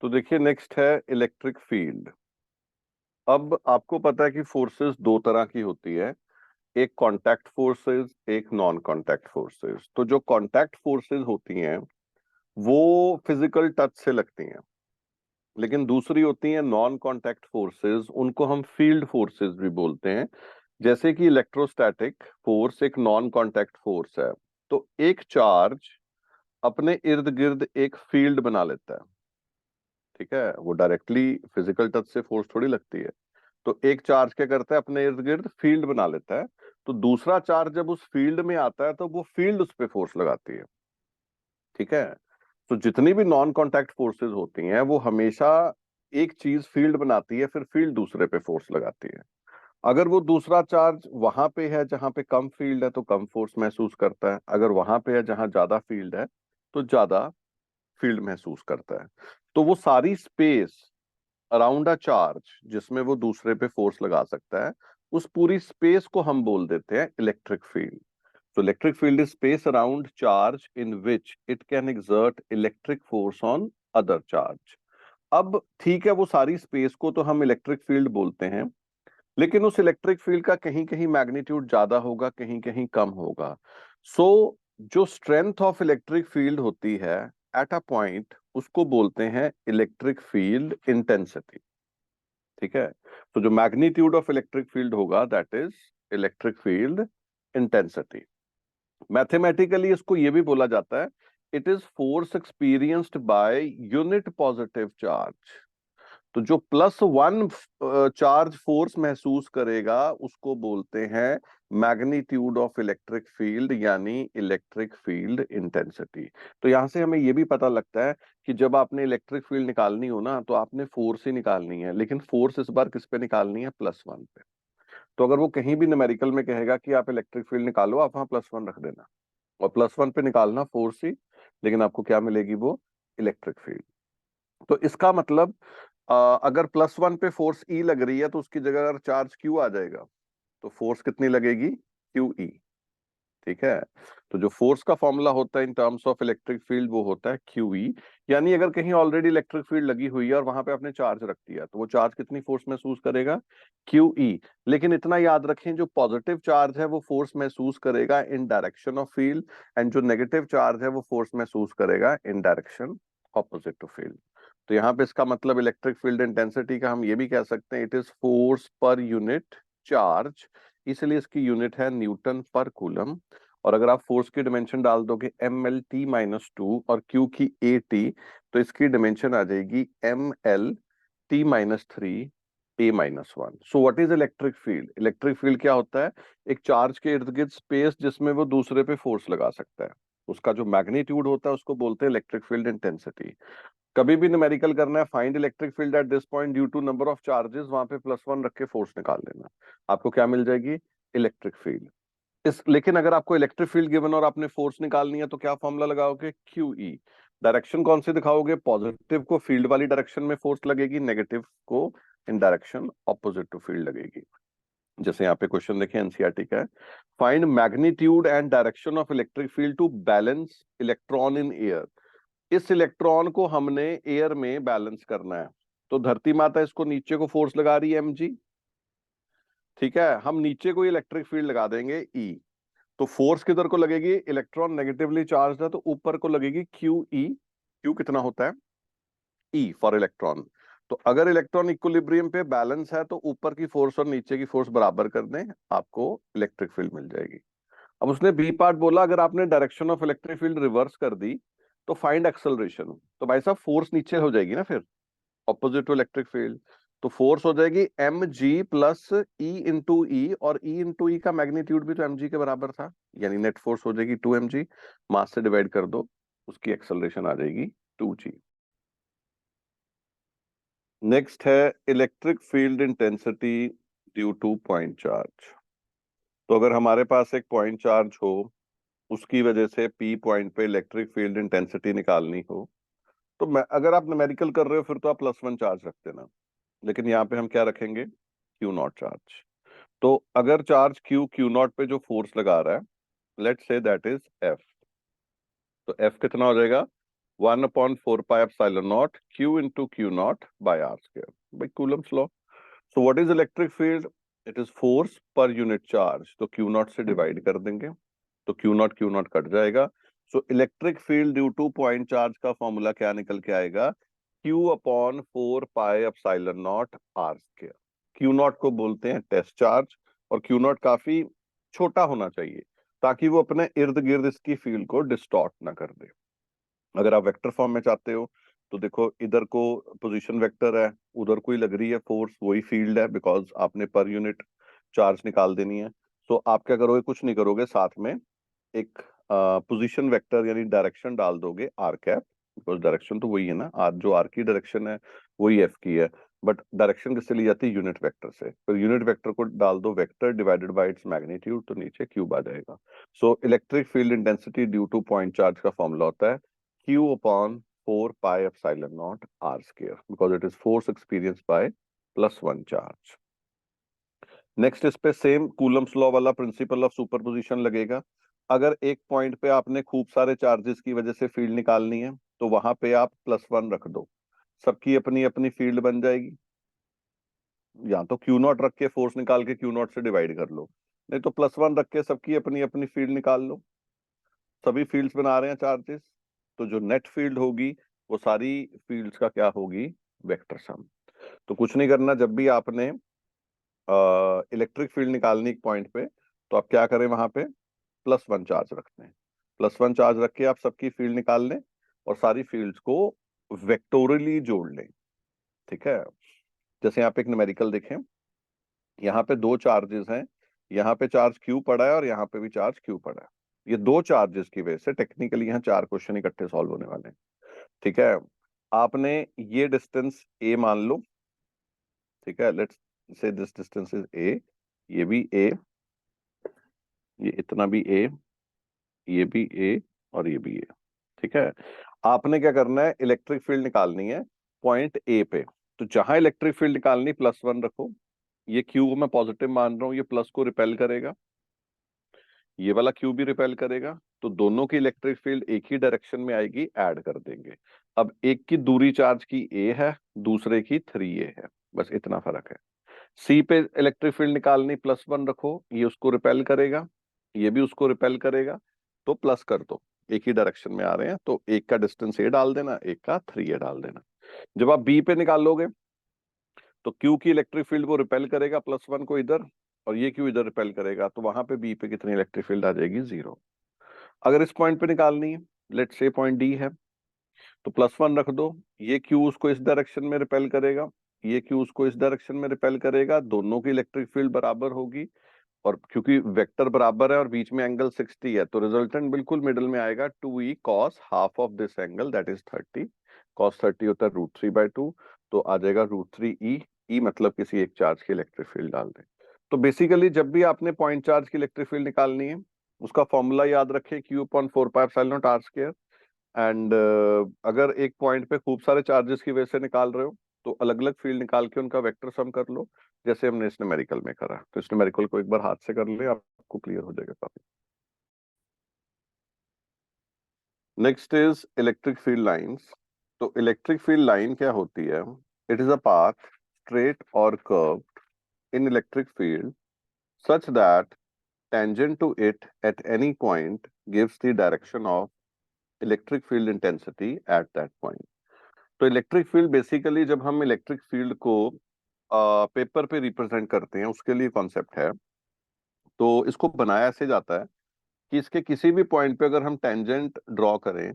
तो देखिए नेक्स्ट है इलेक्ट्रिक फील्ड। अब आपको पता है कि फोर्सेस दो तरह की होती है, एक कांटेक्ट फोर्सेस, एक नॉन कांटेक्ट फोर्सेस। तो जो कांटेक्ट फोर्सेस होती हैं वो फिजिकल टच से लगती हैं, लेकिन दूसरी होती हैं नॉन कांटेक्ट फोर्सेस, उनको हम फील्ड फोर्सेस भी बोलते हैं। जैसे कि इलेक्ट्रोस्टैटिक फोर्स एक नॉन कांटेक्ट फोर्स है। तो एक चार्ज अपने इर्द गिर्द एक फील्ड बना लेता है, ठीक है। वो डायरेक्टली फिजिकल टच से फोर्स थोड़ी लगती है। तो एक चार्ज क्या करता है, अपने इर्द गिर्द फील्ड बना लेता है। तो दूसरा चार्ज जब उस फील्ड में आता है तो वो फील्ड उस पर फोर्स लगाती है, ठीक है। तो जितनी भी नॉन कांटेक्ट फोर्सेस होती हैं वो हमेशा एक चीज फील्ड बनाती है, फिर फील्ड दूसरे पे फोर्स लगाती है। अगर वो दूसरा चार्ज वहां पे है जहां पे कम फील्ड है तो कम फोर्स महसूस करता है, अगर वहां पे है जहां ज्यादा फील्ड है तो ज्यादा फील्ड महसूस करता है। तो वो सारी स्पेस अराउंड अ चार्ज जिसमें वो दूसरे पे फोर्स लगा सकता है, उस पूरी स्पेस को हम बोल देते हैं electric field. So electric field is space around charge in which it can exert electric force on other charge. अब ठीक है, वो सारी स्पेस को तो हम इलेक्ट्रिक फील्ड बोलते हैं, लेकिन उस इलेक्ट्रिक फील्ड का कहीं कहीं मैग्नीट्यूड ज्यादा होगा, कहीं कहीं कम होगा। सो जो स्ट्रेंथ ऑफ इलेक्ट्रिक फील्ड होती है एट अ पॉइंट, उसको बोलते हैं इलेक्ट्रिक फील्ड इंटेंसिटी, ठीक है। तो जो मैग्नीट्यूड ऑफ इलेक्ट्रिक फील्ड होगा that is electric field intensity. Mathematically इसको ये भी बोला जाता है, it is force experienced by unit positive charge. तो जो +1 चार्ज फोर्स महसूस करेगा उसको बोलते हैं मैग्नीट्यूड ऑफ इलेक्ट्रिक फील्ड, यानी इलेक्ट्रिक फील्ड इंटेंसिटी। तो यहां से हमें यह भी पता लगता है कि जब आपने इलेक्ट्रिक फील्ड निकालनी हो ना तो आपने फोर्स ही निकालनी है, लेकिन फोर्स इस बार किस पे निकालनी है, +1 पे। तो अगर वो कहीं भी न्यूमेरिकल में कहेगा कि आप इलेक्ट्रिक फील्ड निकालो, आप वहां +1 रख देना और +1 पे निकालना फोर्स ही, लेकिन आपको क्या मिलेगी, वो इलेक्ट्रिक फील्ड। तो इसका मतलब अगर +1 पे फोर्स ई लग रही है तो उसकी जगह अगर चार्ज क्यू आ जाएगा तो फोर्स कितनी लगेगी, क्यू ई, ठीक है। तो जो फोर्स का फॉर्मूला होता है इन टर्म्स ऑफ इलेक्ट्रिक फील्ड वो होता है क्यू ई। यानी अगर कहीं ऑलरेडी इलेक्ट्रिक फील्ड लगी हुई है और वहां पे आपने चार्ज रख दिया तो वो चार्ज कितनी फोर्स महसूस करेगा, क्यू ई। लेकिन इतना याद रखें, जो पॉजिटिव चार्ज है वो फोर्स महसूस करेगा in direction of field, and जो नेगेटिव चार्ज है वो फोर्स महसूस करेगा in direction opposite to field. तो यहाँ पे इसका मतलब इलेक्ट्रिक फील्ड इंटेंसिटी का हम ये भी कह सकते हैं it is force per unit charge, इसलिए इसकी यूनिट है न्यूटन पर कूलम। और अगर आप फोर्स की डिमेंशन डाल दोगे mL t-2 और क्यू की AT, तो इसकी डिमेंशन आ जाएगी mL t-3 A-1। So what is electric field, electric field क्या होता है, एक चार्ज के इर्द गिर्द स्पेस जिसमें वो दूसरे पे फोर्स लगा सकता है, उसका जो मैग्नीट्यूड होता है उसको बोलते हैं इलेक्ट्रिक फील्ड इंटेंसिटी। कभी भी न्यूमेरिकल करना है, find electric field at this point due to number of charges, वहां पे +1 रख के फोर्स निकाल लेना, आपको क्या मिल जाएगी, इलेक्ट्रिक फील्ड। इस लेकिन अगर आपको इलेक्ट्रिक फील्ड गिवन और आपने फोर्स निकालनी है तो क्या फॉर्मूला लगाओगे, क्यू ई। डायरेक्शन कौन सी दिखाओगे, पॉजिटिव को फील्ड वाली डायरेक्शन में फोर्स लगेगी, नेगेटिव को in direction opposite to field लगेगी। जैसे यहाँ पे क्वेश्चन देखें, एनसीईआरटी का है, find magnitude and direction of electric field to balance electron in air. इस इलेक्ट्रॉन को हमने एयर में बैलेंस करना है। तो धरती माता इसको नीचे को फोर्स लगा रही है mg, ठीक है। हम नीचे को इलेक्ट्रिक फील्ड लगा देंगे ई, तो फोर्स किधर को लगेगी, इलेक्ट्रॉन नेगेटिवली चार्ज है तो ऊपर को लगेगी क्यू ई। क्यू कितना होता है, ई फॉर इलेक्ट्रॉन। तो अगर इलेक्ट्रॉन इक्विलिब्रियम पे बैलेंस है तो ऊपर की फोर्स और नीचे की फोर्स बराबर कर दें, आपको इलेक्ट्रिक फील्ड मिल जाएगी। अब उसने बी पार्ट बोला, अगर आपने direction of electric field reverse कर दी तो फाइंड एक्सेलरेशन। तो भाई साहब फोर्स नीचे हो जाएगी ना फिर, ऑपोजिट टू इलेक्ट्रिक फील्ड। तो फोर्स हो जाएगी mg प्लस ई इंटू ई, और ई इंटू ई का मैग्नीट्यूड भी तो mg के बराबर था, यानी नेट फोर्स हो जाएगी 2mg, मास से डिवाइड कर दो, उसकी एक्सेलरेशन आ जाएगी 2g। नेक्स्ट है electric field intensity due two point charge. तो अगर हमारे पास एक पॉइंट चार्ज हो, उसकी वजह से पी पॉइंट पे इलेक्ट्रिक फील्ड इंटेंसिटी निकालनी हो, तो मैं अगर आप न्यूमेरिकल कर रहे हो फिर तो आप +1 चार्ज रख देना, लेकिन यहाँ पे हम क्या रखेंगे, क्यू नॉट चार्ज। तो अगर चार्ज क्यू नॉट पे जो फोर्स लगा रहा है, let's say that is F, तो एफ कितना हो जाएगा, 1/4πε0 Q into Q0 by R square by Coulomb's law. So what is electric field? It is force per unit charge. तो Q0 से डिवाइड कर देंगे तो Q0 कट जाएगा. So electric field due to point charge का formula क्या निकल के आएगा? Q/4πε0 R square. Q0 को बोलते हैं टेस्ट चार्ज और Q0 काफी छोटा होना चाहिए ताकि वो अपने इर्द गिर्द इसकी फील्ड को डिस्टॉर्ट ना कर दे. अगर आप वेक्टर फॉर्म में चाहते हो तो देखो इधर को पोजीशन वेक्टर है, उधर कोई लग रही है फोर्स, वही फील्ड है बिकॉज आपने पर यूनिट चार्ज निकाल देनी है. तो आप क्या करोगे? कुछ नहीं करोगे, साथ में एक पोजीशन वेक्टर यानी डायरेक्शन डाल दोगे आर कैप, बिकॉज डायरेक्शन तो वही है ना, आर जो आर की डायरेक्शन है वही एफ की है, बट डायरेक्शन किससे ली जाती है? यूनिट वेक्टर से. फिर यूनिट वेक्टर को डाल दो vector divided by its magnitude, तो नीचे क्यूब आ जाएगा. So electric field intensity due two point charge का फॉर्मूला होता है Q/4πε0 R square because it is force experienced by +1 charge. Next इस पे सेम कूलम्स लॉ वाला प्रिंसिपल ऑफ सुपरपोजिशन लगेगा. अगर एक पॉइंट पे आपने खूब सारे चार्जेस की वजह से फील्ड निकालनी है तो वहां पे आप +1 रख दो, सबकी अपनी अपनी फील्ड बन जाएगी. या तो Q0 रख के फोर्स निकाल के Q0 से डिवाइड कर लो, नहीं तो +1 रख के सबकी अपनी अपनी फील्ड निकाल लो. सभी फील्ड्स बना रहे हैं चार्जेस, तो जो नेट फील्ड होगी वो सारी फील्ड्स का क्या होगी? Vector sum. तो कुछ नहीं करना, जब भी आपने इलेक्ट्रिक फील्ड निकालनी एक पॉइंट पे तो आप क्या करें? वहां पे +1 चार्ज रखते हैं. +1 चार्ज रख के आप सबकी फील्ड निकाल लें और सारी फील्ड्स को वेक्टोरली जोड़ लें. ठीक है, जैसे यहाँ पे एक न्यूमेरिकल देखें, यहाँ पे दो चार्जेस हैं, यहाँ पे चार्ज Q पड़ा है और यहाँ पे भी चार्ज Q पड़ा है. ये दो चार्जेस की वजह से टेक्निकली यहाँ 4 क्वेश्चन इकट्ठे सॉल्व होने वाले हैं. ठीक है, आपने ये डिस्टेंस A मान लो. ठीक है, let's say this distance is A, ये भी A, ये इतना भी A, ये भी A और ये भी A. ठीक है, आपने क्या करना है? इलेक्ट्रिक फील्ड निकालनी है पॉइंट A पे. तो जहां इलेक्ट्रिक फील्ड निकालनी +1 रखो, ये Q को मैं पॉजिटिव मान रहा हूं, ये प्लस को रिपेल करेगा, ये वाला Q भी रिपेल करेगा, तो दोनों की इलेक्ट्रिक फील्ड एक ही डायरेक्शन में आएगी, ऐड कर देंगे. अब एक की दूरी चार्ज की A है, दूसरे की 3A है, बस इतना फर्क है. C पे इलेक्ट्रिक फील्ड निकालनी +1 रखो, ये उसको रिपेल करेगा, ये भी उसको रिपेल करेगा, तो प्लस कर दो, एक ही डायरेक्शन में आ रहे हैं, तो एक का डिस्टेंस A डाल देना, एक का 3A डाल देना. जब आप B पे निकालोगे तो Q की इलेक्ट्रिक फील्ड को रिपेल करेगा +1 को इधर, और ये Q इधर रिपेल करेगा, तो वहां पे B पे कितनी इलेक्ट्रिक फील्ड आ जाएगी? 0. अगर इस पॉइंट पे निकालनी है, लेट्स से पॉइंट D है, तो +1 रख दो, ये Q उसको इस डायरेक्शन में रिपेल करेगा, ये Q उसको इस डायरेक्शन में रिपेल करेगा, दोनों की इलेक्ट्रिक फील्ड बराबर होगी, और क्योंकि वेक्टर बराबर है और बीच में एंगल 60 है, तो रिजल्टेंट बिल्कुल मिडिल में आएगा. 2E cos half of this angle that is 30. cos 30 होता है √3/2, तो आ जाएगा √3E. E मतलब किसी एक चार्ज की इलेक्ट्रिक फील्ड डाल दें. तो बेसिकली जब भी आपने पॉइंट चार्ज की इलेक्ट्रिक फील्ड निकालनी है, उसका फॉर्मूला याद रखें Q/4πε0 R स्क्वायर. एंड अगर एक पॉइंट पे खूब सारे चार्जेस की वजह से निकाल रहे हो तो अलग अलग फील्ड निकाल के उनका वेक्टर सम कर लो, जैसे हमने इस न्यूमेरिकल में करा. तो इस न्यूमेरिकल को एक बार हाथ से कर ले, आपको क्लियर हो जाएगा काफी. Next is electric field lines. तो इलेक्ट्रिक फील्ड लाइन क्या होती है? It is a path straight और curved in electric field such that tangent to it at any point gives the direction of electric field intensity at that point. तो electric field basically जब हम electric field को paper पे represent करते हैं उसके लिए कॉन्सेप्ट है. तो इसको बनाया ऐसे जाता है कि इसके किसी भी पॉइंट पे अगर हम टेंजेंट ड्रॉ करें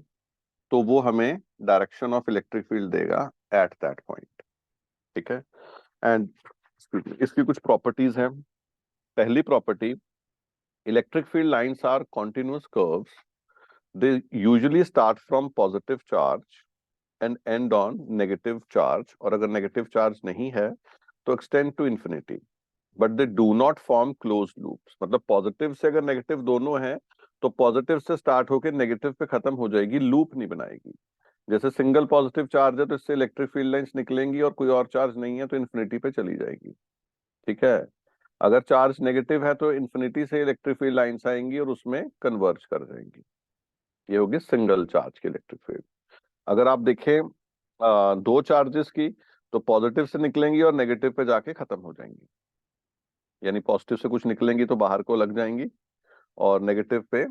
तो वो हमें डायरेक्शन ऑफ इलेक्ट्रिक फील्ड देगा एट दैट पॉइंट. ठीक है, एंड इसकी कुछ प्रॉपर्टीज हैं. पहली property, electric field lines are continuous curves. They usually start from positive charge and end on negative charge, और अगर नेगेटिव चार्ज नहीं है तो extend to infinity, but they do not form close loops. मतलब positive से अगर negative दोनों हैं तो पॉजिटिव से स्टार्ट होकर नेगेटिव पे खत्म हो जाएगी, लूप नहीं बनाएगी. जैसे सिंगल पॉजिटिव चार्ज है तो इससे इलेक्ट्रिक फील्ड लाइंस निकलेंगी, और कोई और चार्ज नहीं है तो इन्फिनिटी पे चली जाएगी. ठीक है, अगर चार्ज नेगेटिव है तो इन्फिनिटी से इलेक्ट्रिक फील्ड लाइंस आएंगी और उसमें कन्वर्ज कर जाएंगी. ये होगी सिंगल चार्ज की इलेक्ट्रिक फील्ड. अगर आप देखें दो चार्जेस की, तो पॉजिटिव से निकलेंगी और नेगेटिव पे जाके खत्म हो जाएंगी, यानी पॉजिटिव से कुछ निकलेंगी तो बाहर को लग जाएंगी और नेगेटिव पे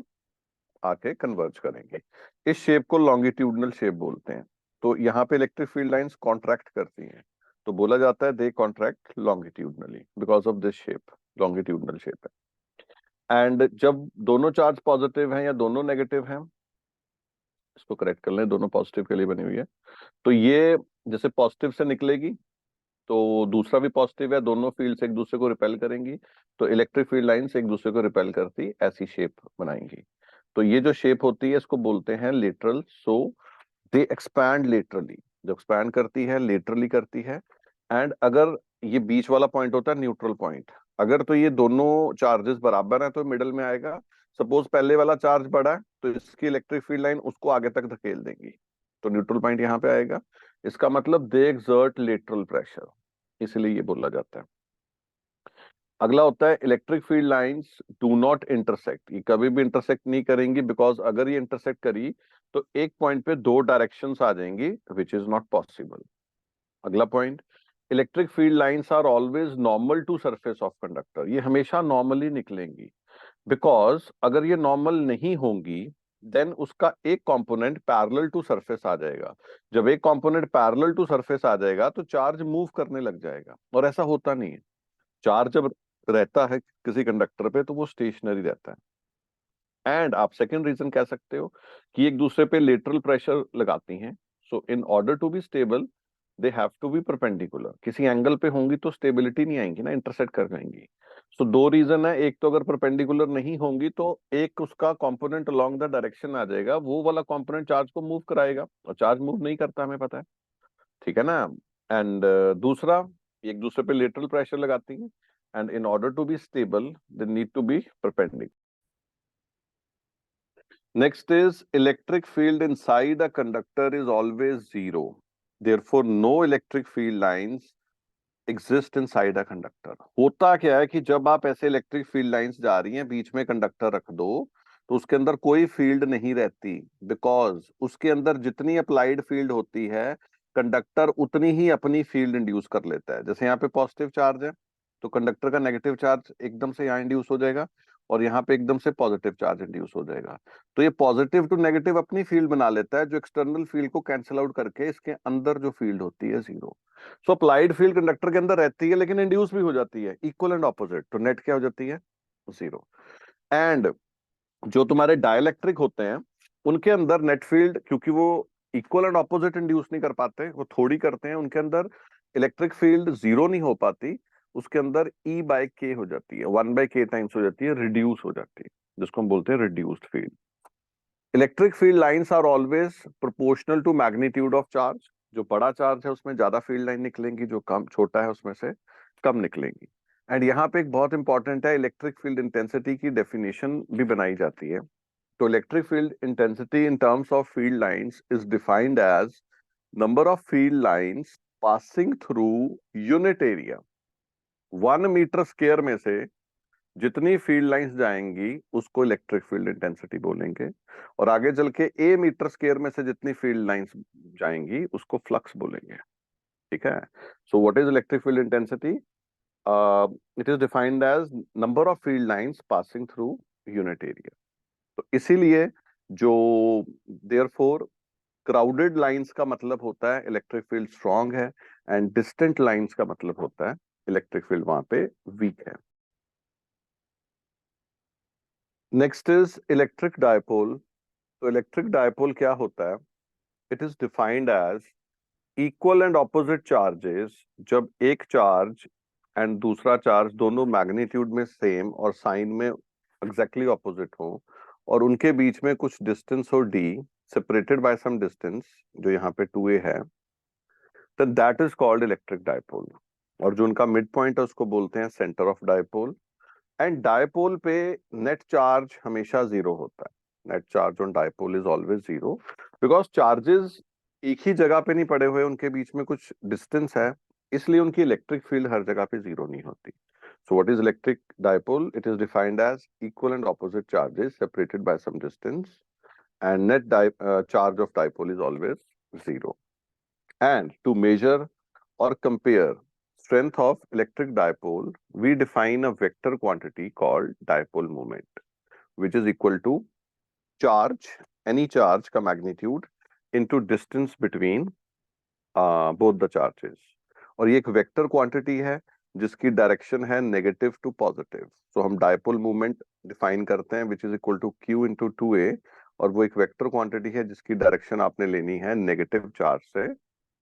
आके कन्वर्ज करेंगे। इस शेप को लॉन्गिट्यूडनल शेप बोलते हैं। तो यहाँ पे इलेक्ट्रिक फील्ड लाइंस कॉन्ट्रैक्ट करती हैं, तो बोला जाता है they contract longitudinally because of this shape, longitudinal shape है। एंड जब दोनों चार्ज पॉजिटिव हैं या दोनों नेगेटिव हैं, इसको करेक्ट कर लें, दोनों पॉजिटिव के लिए बनी हुई है, तो ये जैसे पॉजिटिव से निकलेगी तो दूसरा भी पॉजिटिव है, दोनों फील्ड्स एक दूसरे को रिपेल करेंगी, तो इलेक्ट्रिक फील्ड लाइंस एक दूसरे को रिपेल करती ऐसी शेप बनाएंगी। तो ये जो शेप होती है इसको बोलते हैं लेटरल। सो दे एक्सपैंड लेटरली, जो एक्सपैंड करती है लेटरली करती है। एंड अगर ये बीच वाला पॉइंट होता है न्यूट्रल पॉइंट, अगर तो ये दोनों चार्जेस बराबर हैं तो मिडल में आएगा। सपोज पहले वाला चार्ज बड़ा है तो इसकी इलेक्ट्रिक फील्ड लाइन उसको आगे तक धकेल देंगी, तो न्यूट्रल पॉइंट यहाँ पे आएगा। इसका मतलब दे एक्सर्ट लेटरल प्रेशर, इसलिए ये बोला जाता है। अगला होता है electric field lines do not intersect, ये कभी भी इंटरसेक्ट नहीं करेंगी, बिकॉज अगर ये इंटरसेक्ट करी तो एक पॉइंट पे दो डायरेक्शंस आ जाएंगी विच इज नॉट पॉसिबल। अगला point, electric field lines are always normal to surface of conductor, ये हमेशा नॉर्मली निकलेंगी, बिकॉज अगर ये नॉर्मल नहीं होंगी देन उसका एक कंपोनेंट पैरेलल टू सरफेस आ जाएगा। जब एक कंपोनेंट पैरेलल टू सरफेस आ जाएगा तो चार्ज मूव करने लग जाएगा, और ऐसा होता नहीं है। चार्ज जब रहता है किसी कंडक्टर पे तो वो स्टेशनरी रहता है। एंड आप सेकंड रीजन कह सकते हो कि एक दूसरे पे लेटरल प्रेशर लगाती हैं, so in order to be stable they have to be perpendicular, किसी एंगल पे होंगी तो स्टेबिलिटी नहीं आएंगी ना, इंटरसेक्ट कर जाएंगी। सो दो रीजन है, एक तो अगर परपेंडिकुलर नहीं होंगी तो एक उसका कंपोनेंट अलोंग द डायरेक्शन आ जाएगा, वो वाला कंपोनेंट चार्ज को मूव कराएगा, और चार्ज मूव नहीं करता हमें पता है, ठीक है ना। एंड दूसरा, एक दूसरे पे लेटरल प्रेशर लगाती हैं, and in order to be stable they need to be perpendicular. Next is electric field inside a conductor is always zero, therefore no electric field lines exist inside a conductor। होता क्या है कि जब आप ऐसे electric field lines जा रही हैं, बीच में कंडक्टर रख दो तो उसके अंदर कोई फील्ड नहीं रहती, बिकॉज उसके अंदर जितनी अप्लाइड फील्ड होती है कंडक्टर उतनी ही अपनी फील्ड इंड्यूस कर लेता है। जैसे यहाँ पे पॉजिटिव चार्ज है तो कंडक्टर का नेगेटिव चार्ज एकदम से यहाँ इंड्यूस हो जाएगा, और यहाँ पे एकदम से पॉजिटिव चार्ज इंड्यूस हो जाएगा। तो ये पॉजिटिव टू नेगेटिव अपनी फील्ड बना लेता है, जो एक्सटर्नल फील्ड को कैंसिल आउट करके इसके अंदर जो फील्ड होती है जीरो। सो अप्लाइड फील्ड कंडक्टर के अंदर रहती है लेकिन इंड्यूस भी हो जाती है, इक्वल एंड ऑपोजिट, तो नेट क्या हो जाती है, जीरो। एंड जो तुम्हारे डाइलेक्ट्रिक होते हैं उनके अंदर नेट फील्ड, क्योंकि वो इक्वल एंड ऑपोजिट इंड्यूस नहीं कर पाते, वो थोड़ी करते हैं, उनके अंदर इलेक्ट्रिक फील्ड जीरो नहीं हो पाती, उसके अंदर ई बाय के हो जाती है, 1/k टाइम्स हो जाती है, रिड्यूस हो जाती है, जिसको हम बोलते हैं reduced field. Electric field lines are always proportional to magnitude of charge, जो बड़ा चार्ज है उसमें ज्यादा फील्ड लाइन निकलेंगी, जो कम छोटा है उसमें से कम निकलेंगी। एंड यहाँ पे एक बहुत इंपॉर्टेंट है, इलेक्ट्रिक फील्ड इंटेंसिटी की डेफिनेशन भी बनाई जाती है। तो electric field intensity in terms of field lines is defined as number of field lines passing through unit area. 1 metre square में से जितनी फील्ड लाइंस जाएंगी उसको इलेक्ट्रिक फील्ड इंटेंसिटी बोलेंगे, और आगे चल के A मीटर स्क्वायर में से जितनी फील्ड लाइंस जाएंगी उसको फ्लक्स बोलेंगे, ठीक है। So what is electric field intensity? It is defined as number of field lines passing through unit area. तो इसीलिए जो देयरफॉर क्राउडेड लाइंस का मतलब होता है इलेक्ट्रिक फील्ड स्ट्रांग है, एंड डिस्टेंट लाइंस का मतलब होता है इलेक्ट्रिक फील्ड वहां पे वीक है। Next is electric dipole. तो इलेक्ट्रिक डायपोल क्या होता है? It is defined as equal and opposite charges, जब एक चार्ज एंड दूसरा चार्ज दोनों मैग्नीट्यूड में सेम और साइन में एग्जैक्टली ऑपोजिट हो, और उनके बीच में कुछ डिस्टेंस हो d, separated by some distance जो यहाँ पे 2a है, तो that is called electric dipole. और जो उनका मिड पॉइंट है उसको बोलते हैं centre of dipole. And dipole पे नेट चार्ज हमेशा जीरो होता है, net charge on dipole is always zero, because charges एक ही जगह पे नहीं पड़े हुए, उनके बीच में कुछ डिस्टेंस है, इसलिए उनकी इलेक्ट्रिक फील्ड हर जगह पे जीरो नहीं होती। So what is electric dipole? It is defined as equal and opposite charges separated by some distance, and net charge of dipole is always 0. And to measure or compare strength of electric dipole, we define a vector quantity called dipole moment, which is equal to charge, any charge का magnitude into distance between both the charges. और ये एक vector quantity है जिसकी direction है negative to positive. सो हम dipole movement define करते हैं which is equal to q into 2a, और वो एक वेक्टर क्वांटिटी है जिसकी डायरेक्शन आपने लेनी है नेगेटिव चार्ज से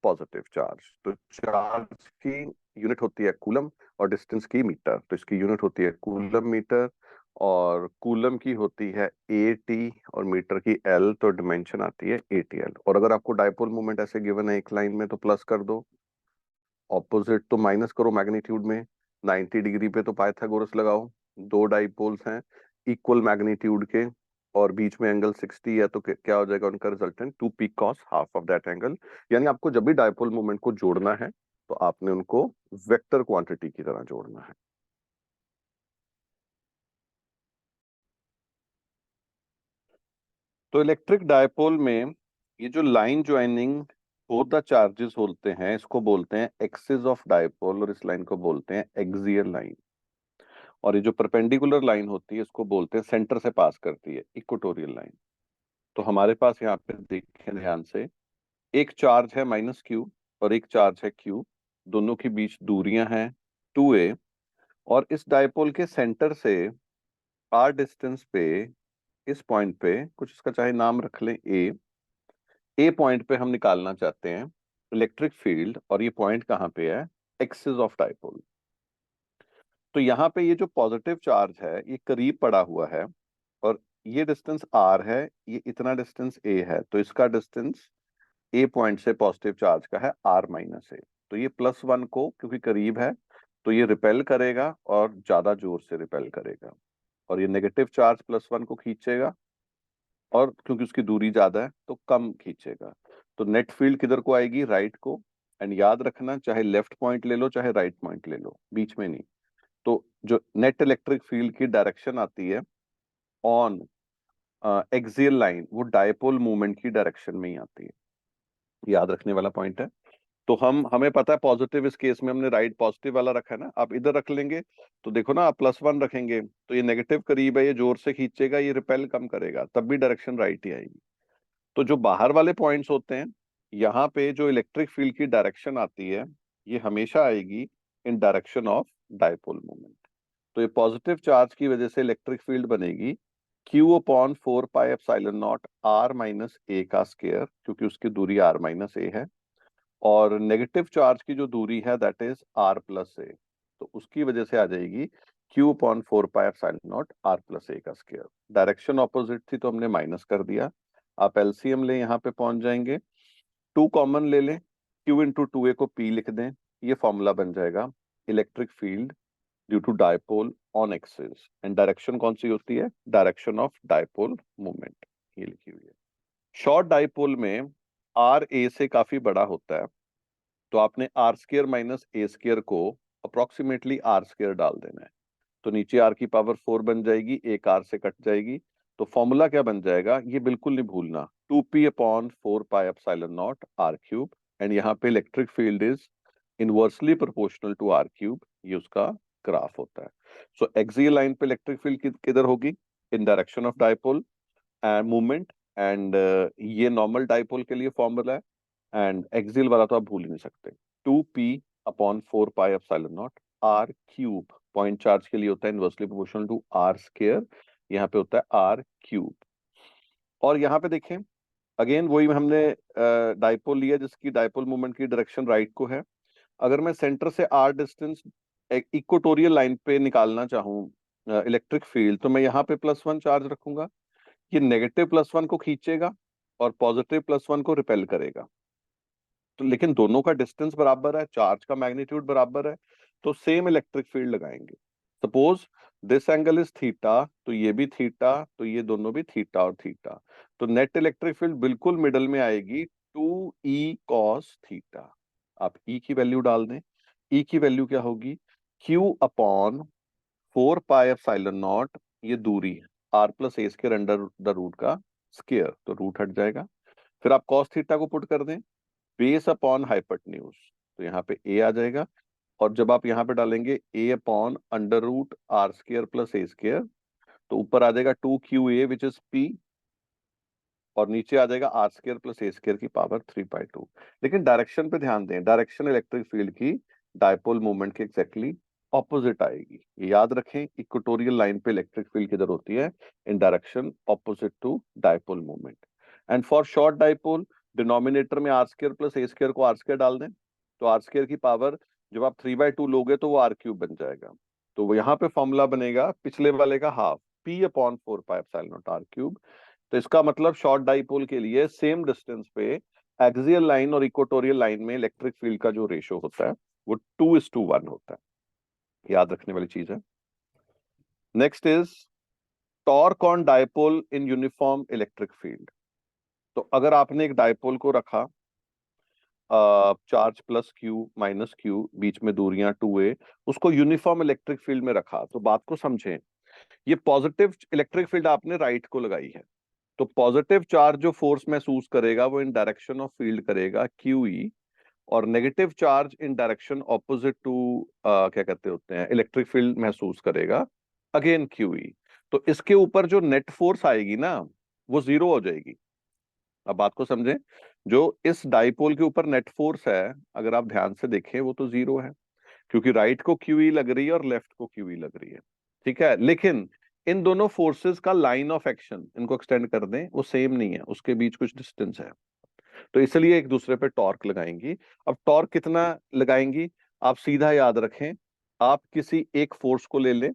पॉजिटिव चार्ज. तो चार्ज की यूनिट होती है कूलम और डिस्टेंस की मीटर, तो इसकी यूनिट होती है कूलम मीटर, और कूलम की होती है AT और मीटर की L, तो डिमेंशन आती है ATL. और अगर आपको डायपोल मूवमेंट ऐसे गिवन है एक लाइन में तो प्लस कर दो, ऑपोजिट तो माइनस करो मैग्नीट्यूड में, 90 डिग्री पे तो पाइथागोरस लगाओ. दो डाइपोल्स हैं इक्वल मैग्नीट्यूड के और बीच में एंगल 60 है, तो क्या हो जाएगा उनका resultant 2p cos half of that angle. यानी आपको जब भी डाइपोल मूवमेंट को जोड़ना है तो आपने उनको वेक्टर क्वांटिटी की तरह जोड़ना है. तो इलेक्ट्रिक डायपोल में ये जो line joining both the charges होते हैं इसको बोलते हैं एक्सिस ऑफ डायपोल, और इस लाइन को बोलते हैं एक्सियल लाइन. और ये जो परपेंडिकुलर लाइन होती है इसको बोलते हैं सेंटर से पास करती है इक्वेटोरियल लाइन. तो हमारे पास यहाँ पे देखें ध्यान से, एक चार्ज है -q और एक चार्ज है q, दोनों के बीच दूरियां हैं 2a, और इस डायपोल के सेंटर से r डिस्टेंस पे इस पॉइंट पे कुछ इसका चाहे नाम रख लें ए पॉइंट पे हम निकालना चाहते हैं इलेक्ट्रिक फील्ड, और ये पॉइंट कहाँ पे है, एक्सिस ऑफ डायपोल. तो यहाँ पे ये जो पॉजिटिव चार्ज है ये करीब पड़ा हुआ है, और ये डिस्टेंस r है, ये इतना डिस्टेंस a है, तो इसका डिस्टेंस a पॉइंट से पॉजिटिव चार्ज का है r-a. तो ये +1 को क्योंकि करीब है तो ये रिपेल करेगा और ज्यादा जोर से रिपेल करेगा, और ये नेगेटिव चार्ज +1 को खींचेगा, और क्योंकि उसकी दूरी ज्यादा है तो कम खींचेगा. तो नेट फील्ड किधर को आएगी, राइट को. एंड याद रखना चाहे लेफ्ट पॉइंट ले लो चाहे राइट पॉइंट ले लो, बीच में नहीं. तो जो नेट इलेक्ट्रिक फील्ड की डायरेक्शन आती है ऑन एक्सियल लाइन वो डायपोल मूवमेंट की डायरेक्शन में ही आती है. याद रखने वाला पॉइंट है. तो हमें पता है पॉजिटिव, इस केस में हमने राइट पॉजिटिव वाला रखा है ना, आप इधर रख लेंगे तो देखो ना, आप +1 रखेंगे तो ये नेगेटिव करीब है, ये जोर से खींचेगा, ये रिपेल कम करेगा, तब भी डायरेक्शन राइट ही आएगी. तो जो बाहर वाले पॉइंट्स होते हैं यहाँ पे जो इलेक्ट्रिक फील्ड की डायरेक्शन आती है ये हमेशा आएगी इन डायरेक्शन ऑफ डायपोल मूवमेंट. तो ये पॉजिटिव चार्ज की वजह से इलेक्ट्रिक फील्ड बनेगी Q/4πε0 r-a का स्क्वायर, क्योंकि उसकी दूरी r-a है, और नेगेटिव चार्ज की जो दूरी है दैट इज r+a, तो उसकी वजह से आ जाएगी Q/4πε0 r+a का स्क्वायर. डायरेक्शन ऑपोजिट थी तो हमने माइनस कर दिया. आप एलसीएम ले, यहाँ पे पहुंच जाएंगे, 2 कॉमन ले लें, Q इंटू 2a को P लिख दें, ये फॉर्मूला बन जाएगा electric field due to dipole on axis. And direction कौन सी होती है, डायरेक्शन ऑफ डायपोल मूवमेंट, ये लिखी हुई है. शॉर्ट डायपोल में आर ए से काफी बड़ा होता है, तो आपने r² - a² को अप्रोक्सीमेटली r² डाल देना है. तो नीचे r की पावर 4 बन जाएगी, एक r से कट जाएगी, तो फॉर्मूला क्या बन जाएगा ये बिल्कुल नहीं भूलना, 2p/4πε0 r³. एंड यहाँ पे electric field is inversely proportional to r³, ये उसका ग्राफ होता है. सो एक्सियल लाइन पे इलेक्ट्रिक फील्ड किधर होगी, in direction of dipole and moment. And ये नॉर्मल डायपोल के लिए फॉर्मूला है, एंड एक्सियल वाला तो आप भूल ही नहीं सकते. 2p/4πε0 r³, पॉइंट चार्ज के लिए होता है इनवर्सली प्रोपोर्शनल टू r², यहाँ पे होता है r³. और यहाँ पे देखें अगेन वही हमने डायपोल लिया जिसकी डायपोल मूवमेंट की डायरेक्शन राइट को है. अगर मैं सेंटर से r डिस्टेंस इक्वेटोरियल लाइन पे निकालना चाहूँ इलेक्ट्रिक फील्ड, तो मैं यहाँ पे +1 चार्ज रखूंगा, ये नेगेटिव +1 को खींचेगा और पॉजिटिव +1 को रिपेल करेगा. तो लेकिन दोनों का डिस्टेंस बराबर है, चार्ज का मैग्नीट्यूड बराबर है, तो सेम इलेक्ट्रिक फील्ड लगाएंगे. Suppose this angle is theta, तो ये भी थीटा, तो ये दोनों भी थीटा और थीटा, तो नेट इलेक्ट्रिक फील्ड बिल्कुल मिडल में आएगी 2e cos थीटा. आप e की वैल्यू डाल दें, e की वैल्यू क्या होगी, Q/4πε0, ये दूरी r+a² अंडर द रूट का स्क्वायर, तो रूट हट जाएगा, फिर आप कॉस थीटा को पुट कर दें बेस अपॉन हाइपोटेन्यूज, तो यहाँ पे ए आ जाएगा। और जब आप यहाँ पे डालेंगे A upon under root R square plus A square, तो ऊपर आ जाएगा 2qa विच इज पी, और नीचे आ जाएगा R square plus A square की पावर 3/2। लेकिन डायरेक्शन पे ध्यान दें, डायरेक्शन इलेक्ट्रिक फील्ड की डायपोल मूवमेंट के एग्जैक्टली ऑपोजिट आएगी। ये याद रखें, इक्वेटोरियल लाइन पे इलेक्ट्रिक फील्ड किधर होती है, in direction opposite to dipole movement. And for short dipole denominator में R square plus A square को आर स्क्र डाल दें, तो आर स्क्र की पावर जब आप 3/2 लोगे तो वो आर क्यूब बन जाएगा। तो वो यहाँ पे फॉर्मूला बनेगा पिछले वाले का half, P upon 4πε0 R cube. तो इसका मतलब शॉर्ट डाइपोल के लिए सेम डिस्टेंस पे एक्सियल लाइन और इक्वेटोरियल लाइन में इलेक्ट्रिक फील्ड का जो रेशियो होता है वो 2:1 होता है। याद रखने वाली चीज है। Next is torque on dipole in uniform electric field. तो अगर आपने एक डाइपोल को रखा, charge plus Q minus Q, बीच में दूरियां 2a, उसको यूनिफॉर्म इलेक्ट्रिक फील्ड में रखा, तो बात को समझें, ये पॉजिटिव इलेक्ट्रिक फील्ड आपने राइट को लगाई है, तो पॉजिटिव चार्ज जो फोर्स महसूस करेगा वो इन डायरेक्शन ऑफ फील्ड करेगा QE, और negative charge in direction opposite to क्या कहते होते हैं इलेक्ट्रिक फील्ड महसूस करेगा अगेन QE। तो इसके ऊपर जो नेट फोर्स आएगी ना वो जीरो हो जाएगी। अब बात को समझें, जो इस डाइपोल के ऊपर नेट फोर्स है अगर आप ध्यान से देखें वो तो जीरो है, क्योंकि राइट को QE लग रही है और लेफ्ट को QE लग रही है। ठीक है, लेकिन इन दोनों फोर्सेस का लाइन ऑफ एक्शन, इनको एक्सटेंड कर दें, वो सेम नहीं है, उसके बीच कुछ डिस्टेंस है, तो इसलिए एक दूसरे पे टॉर्क लगाएंगी। अब टॉर्क कितना लगाएंगी, आप सीधा याद रखें, आप किसी एक फोर्स को ले लें,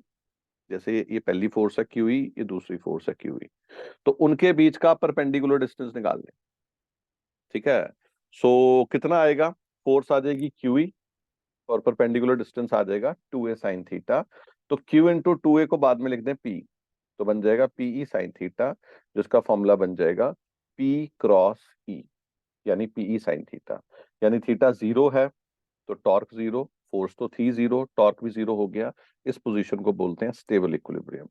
जैसे ये पहली फोर्स है QE, ये दूसरी फोर्स है QE, तो उनके बीच का परपेंडिकुलर डिस्टेंस निकाल लें। ठीक है, सो कितना आएगा, फोर्स आ जाएगी QE और परपेंडिकुलर डिस्टेंस आ जाएगा 2a साइन थीटा। तो Q इंटू 2a को बाद में लिख दें P, तो बन जाएगा PE साइन थीटा, जिसका फॉर्मूला बन जाएगा P क्रॉस E, यानी PE साइन थीटा। यानी थीटा जीरो है तो टॉर्क जीरो, फोर्स तो थी जीरो, टॉर्क भी जीरो हो गया। इस पोजीशन को बोलते हैं स्टेबल इक्विलिब्रियम।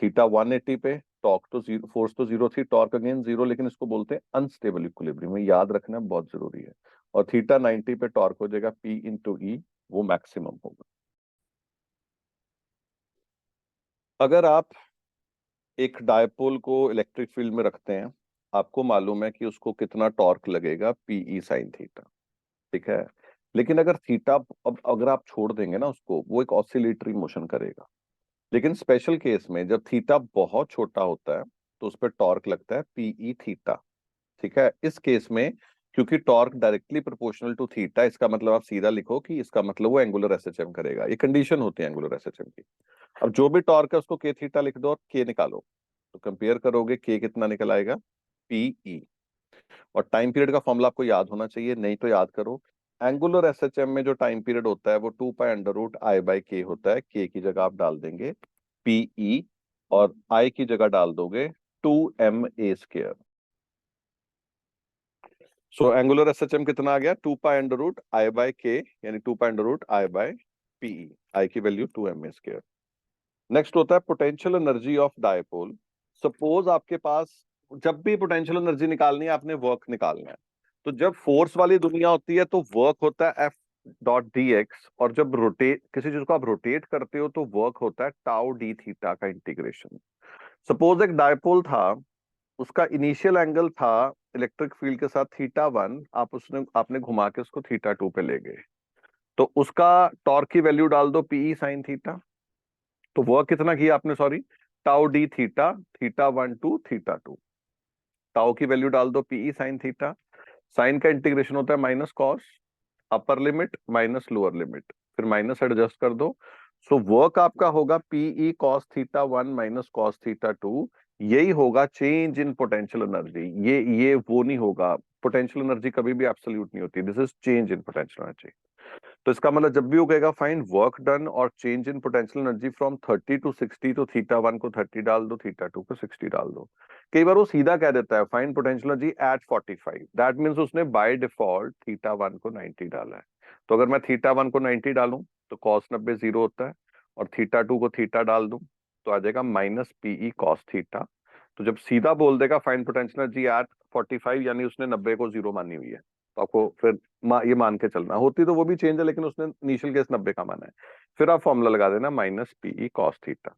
थीटा 180 पे टॉर्क तो जीरो, फोर्स तो जीरो थी, टॉर्क अगेन जीरो, लेकिन इसको बोलते हैं अनस्टेबल इक्विलिब्रियम, याद रखना बहुत जरूरी है। और थीटा 90 पे टॉर्क हो जाएगा P इंटू E, वो मैक्सिमम होगा। अगर आप एक डायपोल को इलेक्ट्रिक फील्ड में रखते हैं, आपको मालूम है कि उसको कितना टॉर्क लगेगा, PE साइन थीटा। ठीक है, लेकिन अगर थीटा, अब अगर आप छोड़ देंगे ना उसको, वो एक ऑसिलेटरी मोशन करेगा। लेकिन स्पेशल केस में जब थीटा बहुत छोटा होता है तो उस पर टॉर्क लगता है PE थीटा। ठीक है, इस केस में क्योंकि torque directly proportional to theta, इसका मतलब आप सीधा लिखो कि इसका मतलब वो एंगुलर SHM करेगा, ये कंडीशन होती है एंगुलर SHM की। अब जो भी टॉर्क है उसको K थीटा लिख दो और K निकालो, तो कंपेयर करोगे K कितना निकल आएगा, PE। और टाइम पीरियड का फॉर्मूला आपको याद होना चाहिए, नहीं तो याद करो, एंगुलर एसएचएम में जो टाइम पीरियड होता है वो 2π√I/K होता है। K की जगह आप डाल देंगे PE और I की जगह डाल दोगे 2ma²। सो एंगुलर एसएचएम कितना आ गया, 2π√I/K, यानी 2π√I/PE, I की वैल्यू 2ma²। नेक्स्ट होता है potential energy of dipole. Suppose आपके पास, जब भी पोटेंशियल एनर्जी निकालनी है आपने वर्क निकालना है, तो जब फोर्स वाली दुनिया होती है तो वर्क होता है F.dx, और जब रोटेट, किसी चीज को आप रोटेट करते हो तो वर्क होता है टाउ डी थीटा का इंटीग्रेशन। सपोज एक डायपोल था, उसका इनिशियल एंगल था इलेक्ट्रिक फील्ड के साथ θ1, आपने घुमा के उसको θ2 पे ले गए, तो उसका टॉर्क की वैल्यू डाल दो PE साइन थीटा। तो वर्क कितना किया आपने, sorry, tau D theta, θ1 to θ2, tau की वैल्यू डाल दो PE साइन थीटा। साइन का इंटीग्रेशन होता है minus cos, upper limit minus lower limit, फिर माइनस एडजस्ट कर दो। सो वर्क आपका होगा PE cos θ1 माइनस cos θ2। यही होगा चेंज इन पोटेंशियल एनर्जी। ये वो नहीं होगा, पोटेंशियल एनर्जी कभी भी एब्सोल्यूट नहीं होती, this is change in potential energy. तो इसका मतलब जब भी वो कहेगा फाइंड वर्क डन और change in potential energy from 30 to 60, तो θ1 को 30 डाल दो, θ2 को 60 डाल दो। कई बार वो सीधा कह देता है find potential energy at 45, that means उसने बाय डिफॉल्ट θ1 को 90 डाला है। तो अगर मैं θ1 को 90 डालूं तो cos 90 जीरो होता है, और θ2 को थीटा डाल दूं तो आ जाएगा माइनस PE cos थीटा। तो जब सीधा बोल देगा फाइंड पोटेंशियल एनर्जी एट 45, यानी उसने 90 को 0 मानी हुई है, तो आपको फिर ये मान के चलना होती तो वो भी चेंज है, लेकिन उसने इनिशियल केस 90 का माना है। फिर आप फॉर्मूला लगा देना माइनस पीई कॉस थीटा।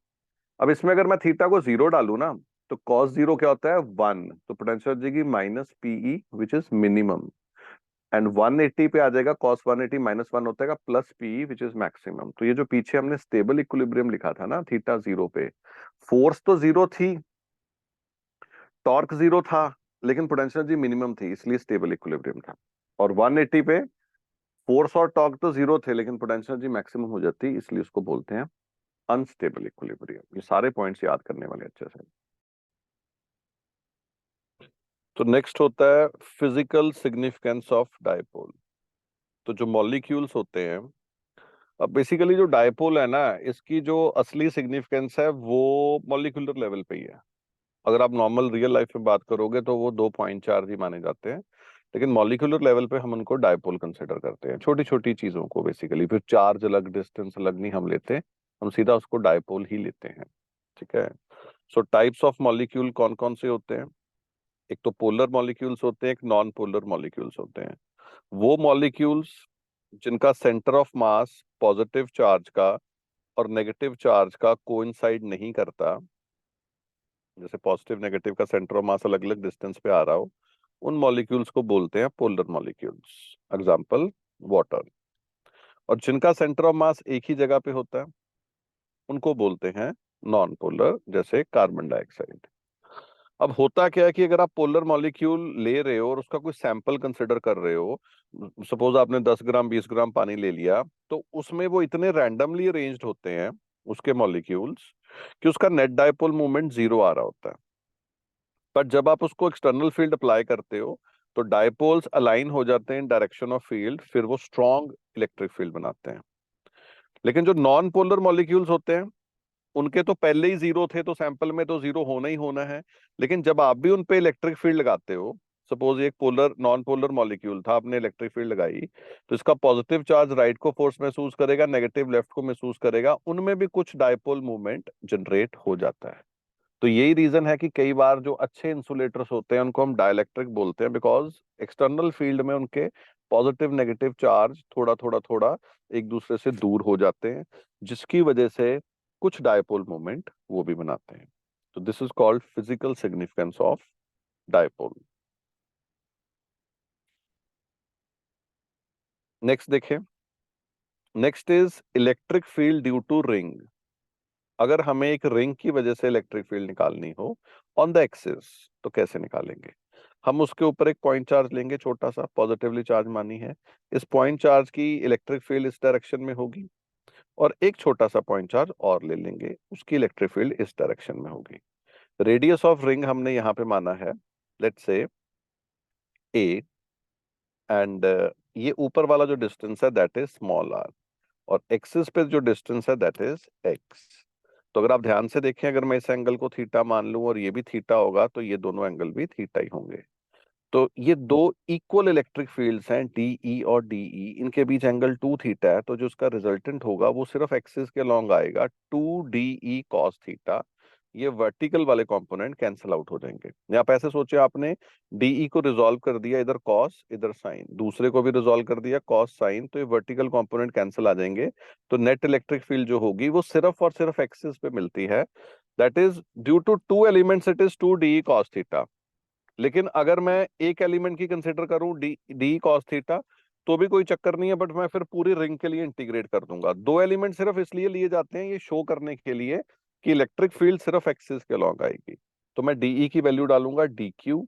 अब इसमें अगर मैं थीटा को 0 डालू ना, तो कॉस 0 क्या होता है 1, तो पोटेंशियल हो जाएगी minus PE which is minimum, and 180 पे आ जाएगा कॉस 180 माइनस 1 होता है plus PE which is maximum. तो ये जो पीछे हमने स्टेबल इक्विलिब्रियम लिखा था ना थीटा 0 पे, फोर्स तो 0 थी, टॉर्क 0 था, लेकिन पोटेंशियल एनर्जी मिनिमम थी, इसलिए स्टेबल इक्विलिब्रियम था। और 180 पे फोर्स और टॉर्क तो 0 थे, लेकिन पोटेंशियल एनर्जी मैक्सिमम हो जाती, इसलिए उसको बोलते हैं अनस्टेबल इक्विलिब्रियम। ये सारे पॉइंट्स याद करने वाले अच्छे से। तो नेक्स्ट होता है फिजिकल सिग्निफिकेंस ऑफ डायपोल। तो जो मॉलिक्यूल्स होते हैं, अब बेसिकली जो डायपोल है ना, इसकी जो असली सिग्निफिकेंस है वो मॉलिक्यूलर लेवल पे ही है। अगर आप नॉर्मल रियल लाइफ में बात करोगे तो वो 2 पॉइंट चार्ज ही माने जाते हैं, लेकिन मॉलिक्यूलर लेवल पे हम उनको डायपोल कंसिडर करते हैं, छोटी छोटी चीजों को बेसिकली। फिर चार्ज अलग डिस्टेंस अलग नहीं हम लेते, हम सीधा उसको डायपोल ही लेते हैं। ठीक है। सो टाइप्स ऑफ मॉलिक्यूल कौन कौन से होते हैं? एक तो पोलर मॉलिक्यूल्स होते हैं, एक नॉन पोलर मॉलिक्यूल्स होते हैं। वो मॉलिक्यूल्स जिनका centre of mass positive charge का और नेगेटिव चार्ज का कोइंसाइड नहीं करता, जैसे पॉजिटिव नेगेटिव का सेंटर ऑफ मास अलग अलग डिस्टेंस पे आ रहा हो, उन मॉलिक्यूल्स को बोलते हैं पोलर मॉलिक्यूल्स। Example water. और जिनका सेंटर ऑफ मास एक ही जगह पे होता है, उनको बोलते हैं नॉन पोलर, जैसे कार्बन डाइऑक्साइड। अब होता क्या है कि अगर आप पोलर मॉलिक्यूल ले रहे हो और उसका कोई सैंपल कंसिडर कर रहे हो, सपोज आपने 10 ग्राम 20 ग्राम पानी ले लिया, तो उसमें वो इतने रैंडमली अरेंज्ड होते हैं उसके मॉलिक्यूल्स कि उसका नेट डायपोल मोमेंट 0 आ रहा होता है। पर जब आप उसको एक्सटर्नल फील्ड अप्लाई करते हो, तो डायपोल्स अलाइन हो जाते हैं इन डायरेक्शन ऑफ फील्ड, फिर वो स्ट्रॉन्ग इलेक्ट्रिक फील्ड बनाते हैं। लेकिन जो नॉन पोलर मॉलिक्यूल्स होते हैं, उनके तो पहले ही 0 थे, तो सैंपल में तो 0 होना ही होना है। लेकिन जब आप भी उन पे इलेक्ट्रिक फील्ड लगाते हो, सपोज एक पोलर नॉन पोलर मॉलिक्यूल था, आपने इलेक्ट्रिक फील्ड लगाई, तो इसका पॉजिटिव चार्ज राइट को फोर्स महसूस करेगा, नेगेटिव लेफ्ट को महसूस करेगा, उनमें भी कुछ डायपोल मूवमेंट जनरेट हो जाता है। तो यही रीजन है कि कई बार जो अच्छे इंसुलेटर्स होते हैं उनको हम डाइलेक्ट्रिक बोलते हैं, बिकॉज एक्सटर्नल फील्ड में उनके पॉजिटिव नेगेटिव चार्ज थोड़ा थोड़ा थोड़ा एक दूसरे से दूर हो जाते हैं, जिसकी वजह से कुछ डायपोल मोमेंट वो भी बनाते हैं। तो this is called physical significance of dipole. Next देखें। Next is electric field due to ring. अगर हमें एक रिंग की वजह से इलेक्ट्रिक फील्ड निकालनी हो ऑन द एक्सिस, तो कैसे निकालेंगे? हम उसके ऊपर एक पॉइंट चार्ज लेंगे, छोटा सा पॉजिटिवली चार्ज मानी है, इस पॉइंट चार्ज की इलेक्ट्रिक फील्ड इस डायरेक्शन में होगी, और एक छोटा सा पॉइंट चार्ज और ले लेंगे, उसकी इलेक्ट्रिक फील्ड इस डायरेक्शन में होगी। रेडियस ऑफ रिंग हमने यहाँ पे माना है, लेट्स से ए, एंड ये ऊपर वाला जो डिस्टेंस है दैट इज स्मॉल आर, और एक्सिस पे जो डिस्टेंस है दैट इज एक्स। तो अगर आप ध्यान से देखें, अगर मैं इस एंगल को थीटा मान लूं और ये भी थीटा होगा, तो ये दोनों एंगल भी थीटा ही होंगे। तो ये दो इक्वल इलेक्ट्रिक फील्ड्स हैं, डीई और डीई, इनके बीच एंगल 2 थीटा है, तो जो उसका रिजल्टेंट होगा वो सिर्फ एक्सिस के लॉन्ग आएगा, 2 DE cos थीटा। ये वर्टिकल वाले कंपोनेंट कैंसिल आउट हो जाएंगे। या आप ऐसे सोचे, आपने डीई को रिजॉल्व कर दिया, इधर कॉस इधर साइन, दूसरे को भी रिजॉल्व कर दिया कॉस साइन, तो ये वर्टिकल कंपोनेंट कैंसिल आ जाएंगे। तो नेट इलेक्ट्रिक फील्ड जो होगी वो सिर्फ और सिर्फ एक्सिस पे मिलती है, that is due to two elements it is 2 DE cos theta. लेकिन अगर मैं एक एलिमेंट की कंसिडर करूं डी कॉस थीटा, तो भी कोई चक्कर नहीं है, बट मैं फिर पूरी रिंग के लिए इंटीग्रेट कर दूंगा। दो एलिमेंट सिर्फ इसलिए लिए जाते हैं ये शो करने के लिए कि इलेक्ट्रिक फील्ड सिर्फ एक्सिस के लॉन्ग आएगी। तो मैं डीई की वैल्यू डालूंगा DQ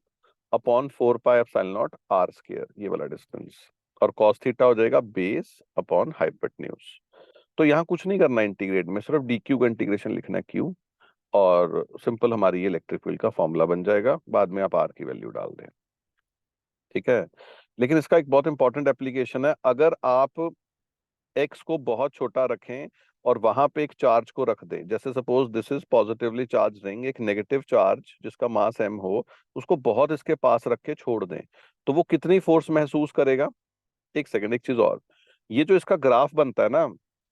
upon 4 pi epsilon naught r square, ये वाला डिस्टेंस, और कॉस थीटा हो जाएगा बेस अपॉन हाइपोटेन्यूज। तो यहाँ कुछ नहीं करना इंटीग्रेट में, सिर्फ DQ का इंटीग्रेशन लिखना है Q, और सिंपल हमारी ये इलेक्ट्रिक फील्ड का फॉर्मूला बन जाएगा। बाद में आप आर की वैल्यू डाल दें। ठीक है। लेकिन इसका एक बहुत इंपॉर्टेंट एप्लीकेशन है, अगर आप एक्स को बहुत छोटा रखें और वहां पे एक चार्ज को रख दें, जैसे suppose this is positively charge ring, एक नेगेटिव चार्ज जिसका मास m हो, उसको बहुत इसके पास रख के छोड़ दें, तो वो कितनी फोर्स महसूस करेगा? एक सेकंड, एक चीज और, ये जो इसका ग्राफ बनता है ना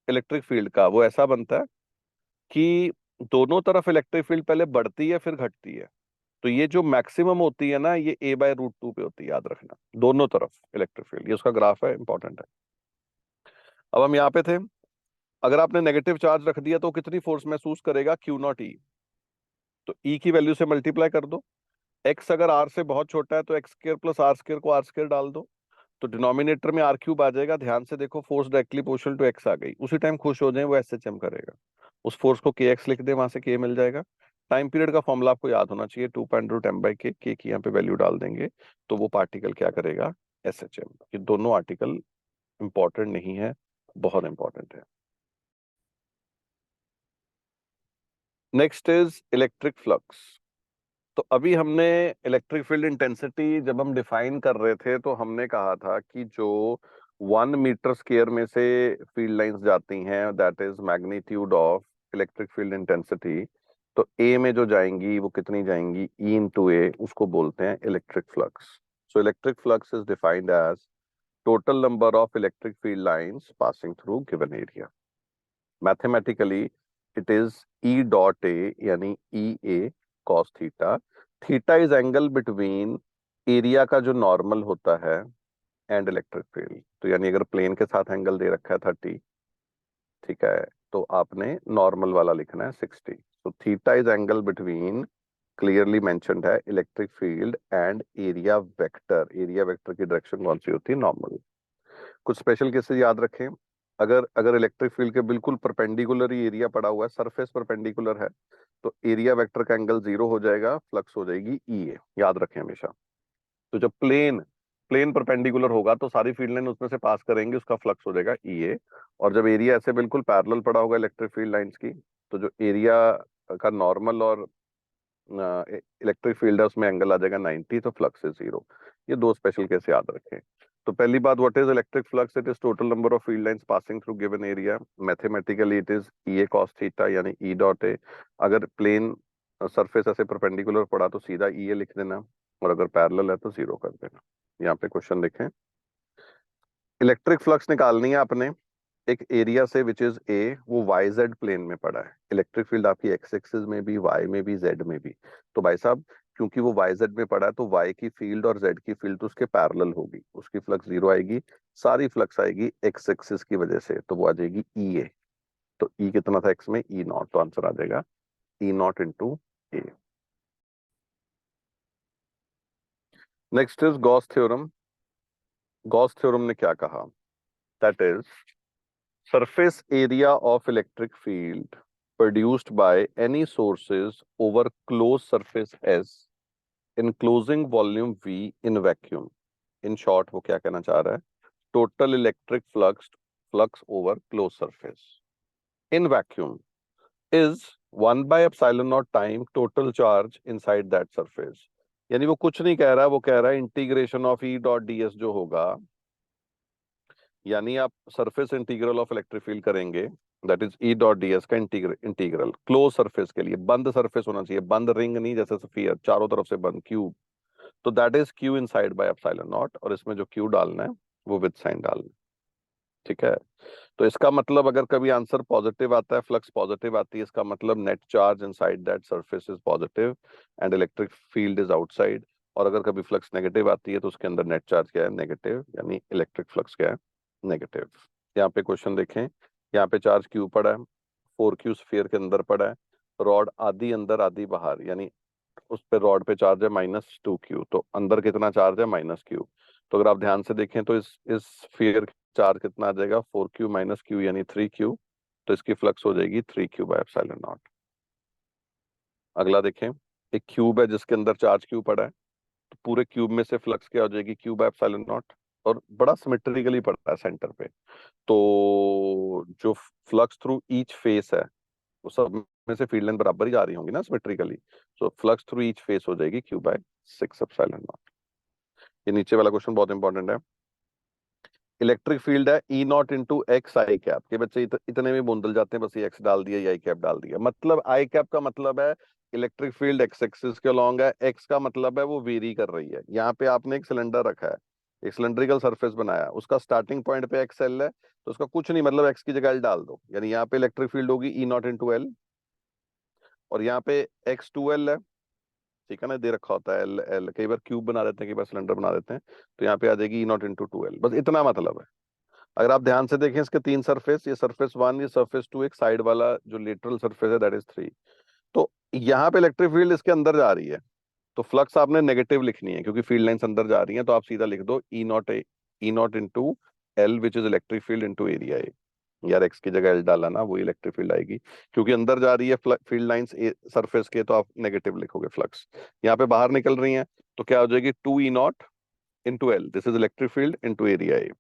इलेक्ट्रिक फील्ड का, वो ऐसा बनता है कि दोनों तरफ इलेक्ट्रिक फील्ड पहले बढ़ती है फिर घटती है। तो ये जो मैक्सिमम होती है ना, ये a/√2 पे होती है, याद रखना, दोनों तरफ इलेक्ट्रिक फील्ड। ये उसका ग्राफ है, इंपॉर्टेंट है। अब हम यहाँ पे थे, अगर आपने नेगेटिव चार्ज रख दिया तो कितनी फोर्स महसूस करेगा, Q0E। तो E की वैल्यू से मल्टीप्लाई कर दो। x अगर r से बहुत छोटा है तो x² + r² को r² डाल दो, तो डिनोमिनेटर में r³ आ जाएगा। ध्यान से देखो, force directly proportional to x आ गई। उसी टाइम खुश हो जाए वो SHM करेगा, उस फोर्स को kx लिख दे, वहां से k मिल जाएगा। टाइम पीरियड का फॉर्मूला आपको याद होना चाहिए, 2.√m/k, k की यहाँ पे वैल्यू डाल देंगे तो वो पार्टिकल क्या करेगा, SHM। ये दोनों आर्टिकल इंपॉर्टेंट नहीं है, बहुत इंपॉर्टेंट है। Next is electric flux. तो अभी हमने इलेक्ट्रिक फील्ड इंटेंसिटी जब हम डिफाइन कर रहे थे तो हमने कहा था कि जो 1 मीटर स्क्वायर में से फील्ड लाइंस जाती हैं, that is magnitude of electric field intensity. तो ए में जो जाएंगी वो कितनी जाएंगी, E × A, उसको बोलते हैं electric flux. So electric flux is defined as total number of electric field lines passing through given area. Mathematically it is E.A, यानी EA cos theta. Theta is angle between area का जो normal होता है and electric field. तो यानी अगर plane के साथ एंगल दे रखा है 30, ठीक है, तो आपने नॉर्मल वाला लिखना है 60। तो theta is angle between, clearly mentioned है, electric field and area vector. Area vector की डायरेक्शन कौन सी होती है, नॉर्मल। कुछ स्पेशल केसेस याद रखें, अगर अगर इलेक्ट्रिक फील्ड के बिल्कुल परपेंडिकुलर ही एरिया पड़ा हुआ है, सरफेस परपेंडिकुलर है, तो एरिया वेक्टर का एंगल 0 हो जाएगा, फ्लक्स हो जाएगी EA, याद रखें हमेशा। तो जब प्लेन प्लेन परपेंडिकुलर होगा तो सारी फील्ड लाइन उसमें से पास करेंगे, उसका फ्लक्स हो जाएगा EA। और जब एरिया ऐसे बिल्कुल पैरेलल पड़ा होगा इलेक्ट्रिक फील्ड लाइंस की, तो जो एरिया का नॉर्मल और इलेक्ट्रिक फील्ड है उसमें एंगल आ जाएगा 90, तो फ्लक्स इज 0। ये दो स्पेशल केस याद रखें। तो पहली बात, what is electric flux, it is total number of field lines passing through given area. Mathematically it is EA cos theta, यानी E.A। अगर प्लेन सरफेस ऐसे परपेंडिकुलर पड़ा तो सीधा EA लिख देना, और अगर पैरेलल है तो 0 कर देना। यहाँ पे क्वेश्चन देखें, इलेक्ट्रिक फ्लक्स निकालनी है आपने एक एरिया से विच इज ए, वो YZ प्लेन में पड़ा है। इलेक्ट्रिक फील्ड आपकी X एक्सिस में भी, Y में भी, Z में भी। तो भाई साहब, क्योंकि वो YZ में पड़ा है तो Y की फील्ड और Z की फील्ड तो उसके पैरेलल होगी, उसकी फ्लक्स 0 आएगी। सारी फ्लक्स आएगी X एक्सिस की वजह से, तो वो आ जाएगी EA। तो E कितना था X में, E0, तो आंसर आ जाएगा E0 × A। Next is Gauss theorem. Gauss theorem ने क्या कहा, that is surface area of electric field produced by any sources over closed surface S enclosing volume V in vacuum। In short, वो क्या कहना चाह रहा है, total electric flux over closed surface in vacuum is 1/epsilon naught time total charge inside that surface। यानी वो कुछ नहीं कह रहा, वो कह रहा है इंटीग्रेशन ऑफ E.ds जो होगा, यानी आप surface integral of electric field करेंगे, दैट इज E.ds का इंटीग्रल क्लोज सरफेस के लिए, बंद सरफेस होना चाहिए, बंद रिंग नहीं, जैसे स्फीयर चारों तरफ से बंद, क्यूब। तो that is Q inside by epsilon nought, और इसमें जो Q डालना है वो विद साइन डालना है, ठीक है। तो इसका मतलब अगर कभी आंसर पॉजिटिव आता है, फ्लक्स पॉजिटिव आती है, इसका मतलब net charge inside that surface is positive and electric field is outside. और अगर कभी फ्लक्स नेगेटिव आती है तो उसके अंदर नेट चार्ज क्या है, नेगेटिव, यानी इलेक्ट्रिक फ्लक्स क्या है, नेगेटिव। यहाँ पे क्वेश्चन देखें, यहाँ पे चार्ज Q पड़ा है, 4Q स्फीयर के अंदर पड़ा है, रॉड आधी अंदर आधी बाहर, यानी उस पे रॉड पे चार्ज है -2Q, तो अंदर कितना चार्ज है, -Q। तो अगर आप ध्यान से देखें तो इस स्फीयर चार्ज कितना आ जाएगा, 4Q - Q यानी 3Q। तो इसकी फ्लक्स हो जाएगी 3Q/ε0। अगला देखें, एक क्यूब है जिसके अंदर चार्ज Q पड़ा है, तो पूरे क्यूब में से फ्लक्स क्या हो जाएगी, Q/ε0, और बड़ा सिमेट्रिकली पड़ा है सेंटर पे। तो जो फ्लक्स थ्रू ईच फेस है, वो सब में से फील्ड लाइन बराबर ही जा रही होंगी ना symmetrically. So flux through each face हो जाएगी Q/6ε0। ये नीचे वाला क्वेश्चन बहुत इंपॉर्टेंट है। इलेक्ट्रिक फील्ड है E0 × X i कैप। के बच्चे इतने में बूंदल जाते हैं, बस ये X डाल दिया, ये i कैप डाल दिया। मतलब i कैप का मतलब है इलेक्ट्रिक फील्ड X एक्सिस के अलॉन्ग है, X का मतलब है वो वेरी कर रही है। यहाँ पे आपने एक सिलेंडर रखा है, एक सिलेंड्रिकल सरफेस बनाया, उसका स्टार्टिंग पॉइंट पे XL है, तो उसका कुछ नहीं मतलब X की जगह L डाल दो, यानी यहाँ पे इलेक्ट्रिक फील्ड होगी E0 × L, और यहाँ पे X2L है, ठीक है ना, दे रखा होता है एल एल, कई बार क्यूब बना देते हैं, कई बार सिलेंडर बना देते हैं, तो यहाँ पे आ जाएगी E0 × 2L, बस इतना मतलब है। अगर आप ध्यान से देखें इसके तीन सरफेस, ये सरफेस 1, ये सरफेस 2, एक साइड वाला जो लेटरल सरफेस है दैट इज 3। तो यहाँ पे इलेक्ट्रिक फील्ड इसके अंदर जा रही है, तो फ्लक्स आपने नेगेटिव लिखनी है क्योंकि फील्ड लाइंस अंदर जा रही हैं, तो आप सीधा लिख दो E0 × L which is electric field into area A. यार एक्स की जगह एल डाला ना, वही इलेक्ट्रिक फील्ड आएगी, क्योंकि अंदर जा रही है फील्ड लाइंस सरफेस के, तो आप नेगेटिव लिखोगे फ्लक्स। यहाँ पे बाहर निकल रही हैं, तो क्या हो जाएगी 2E0 × L, this is electric field into area A.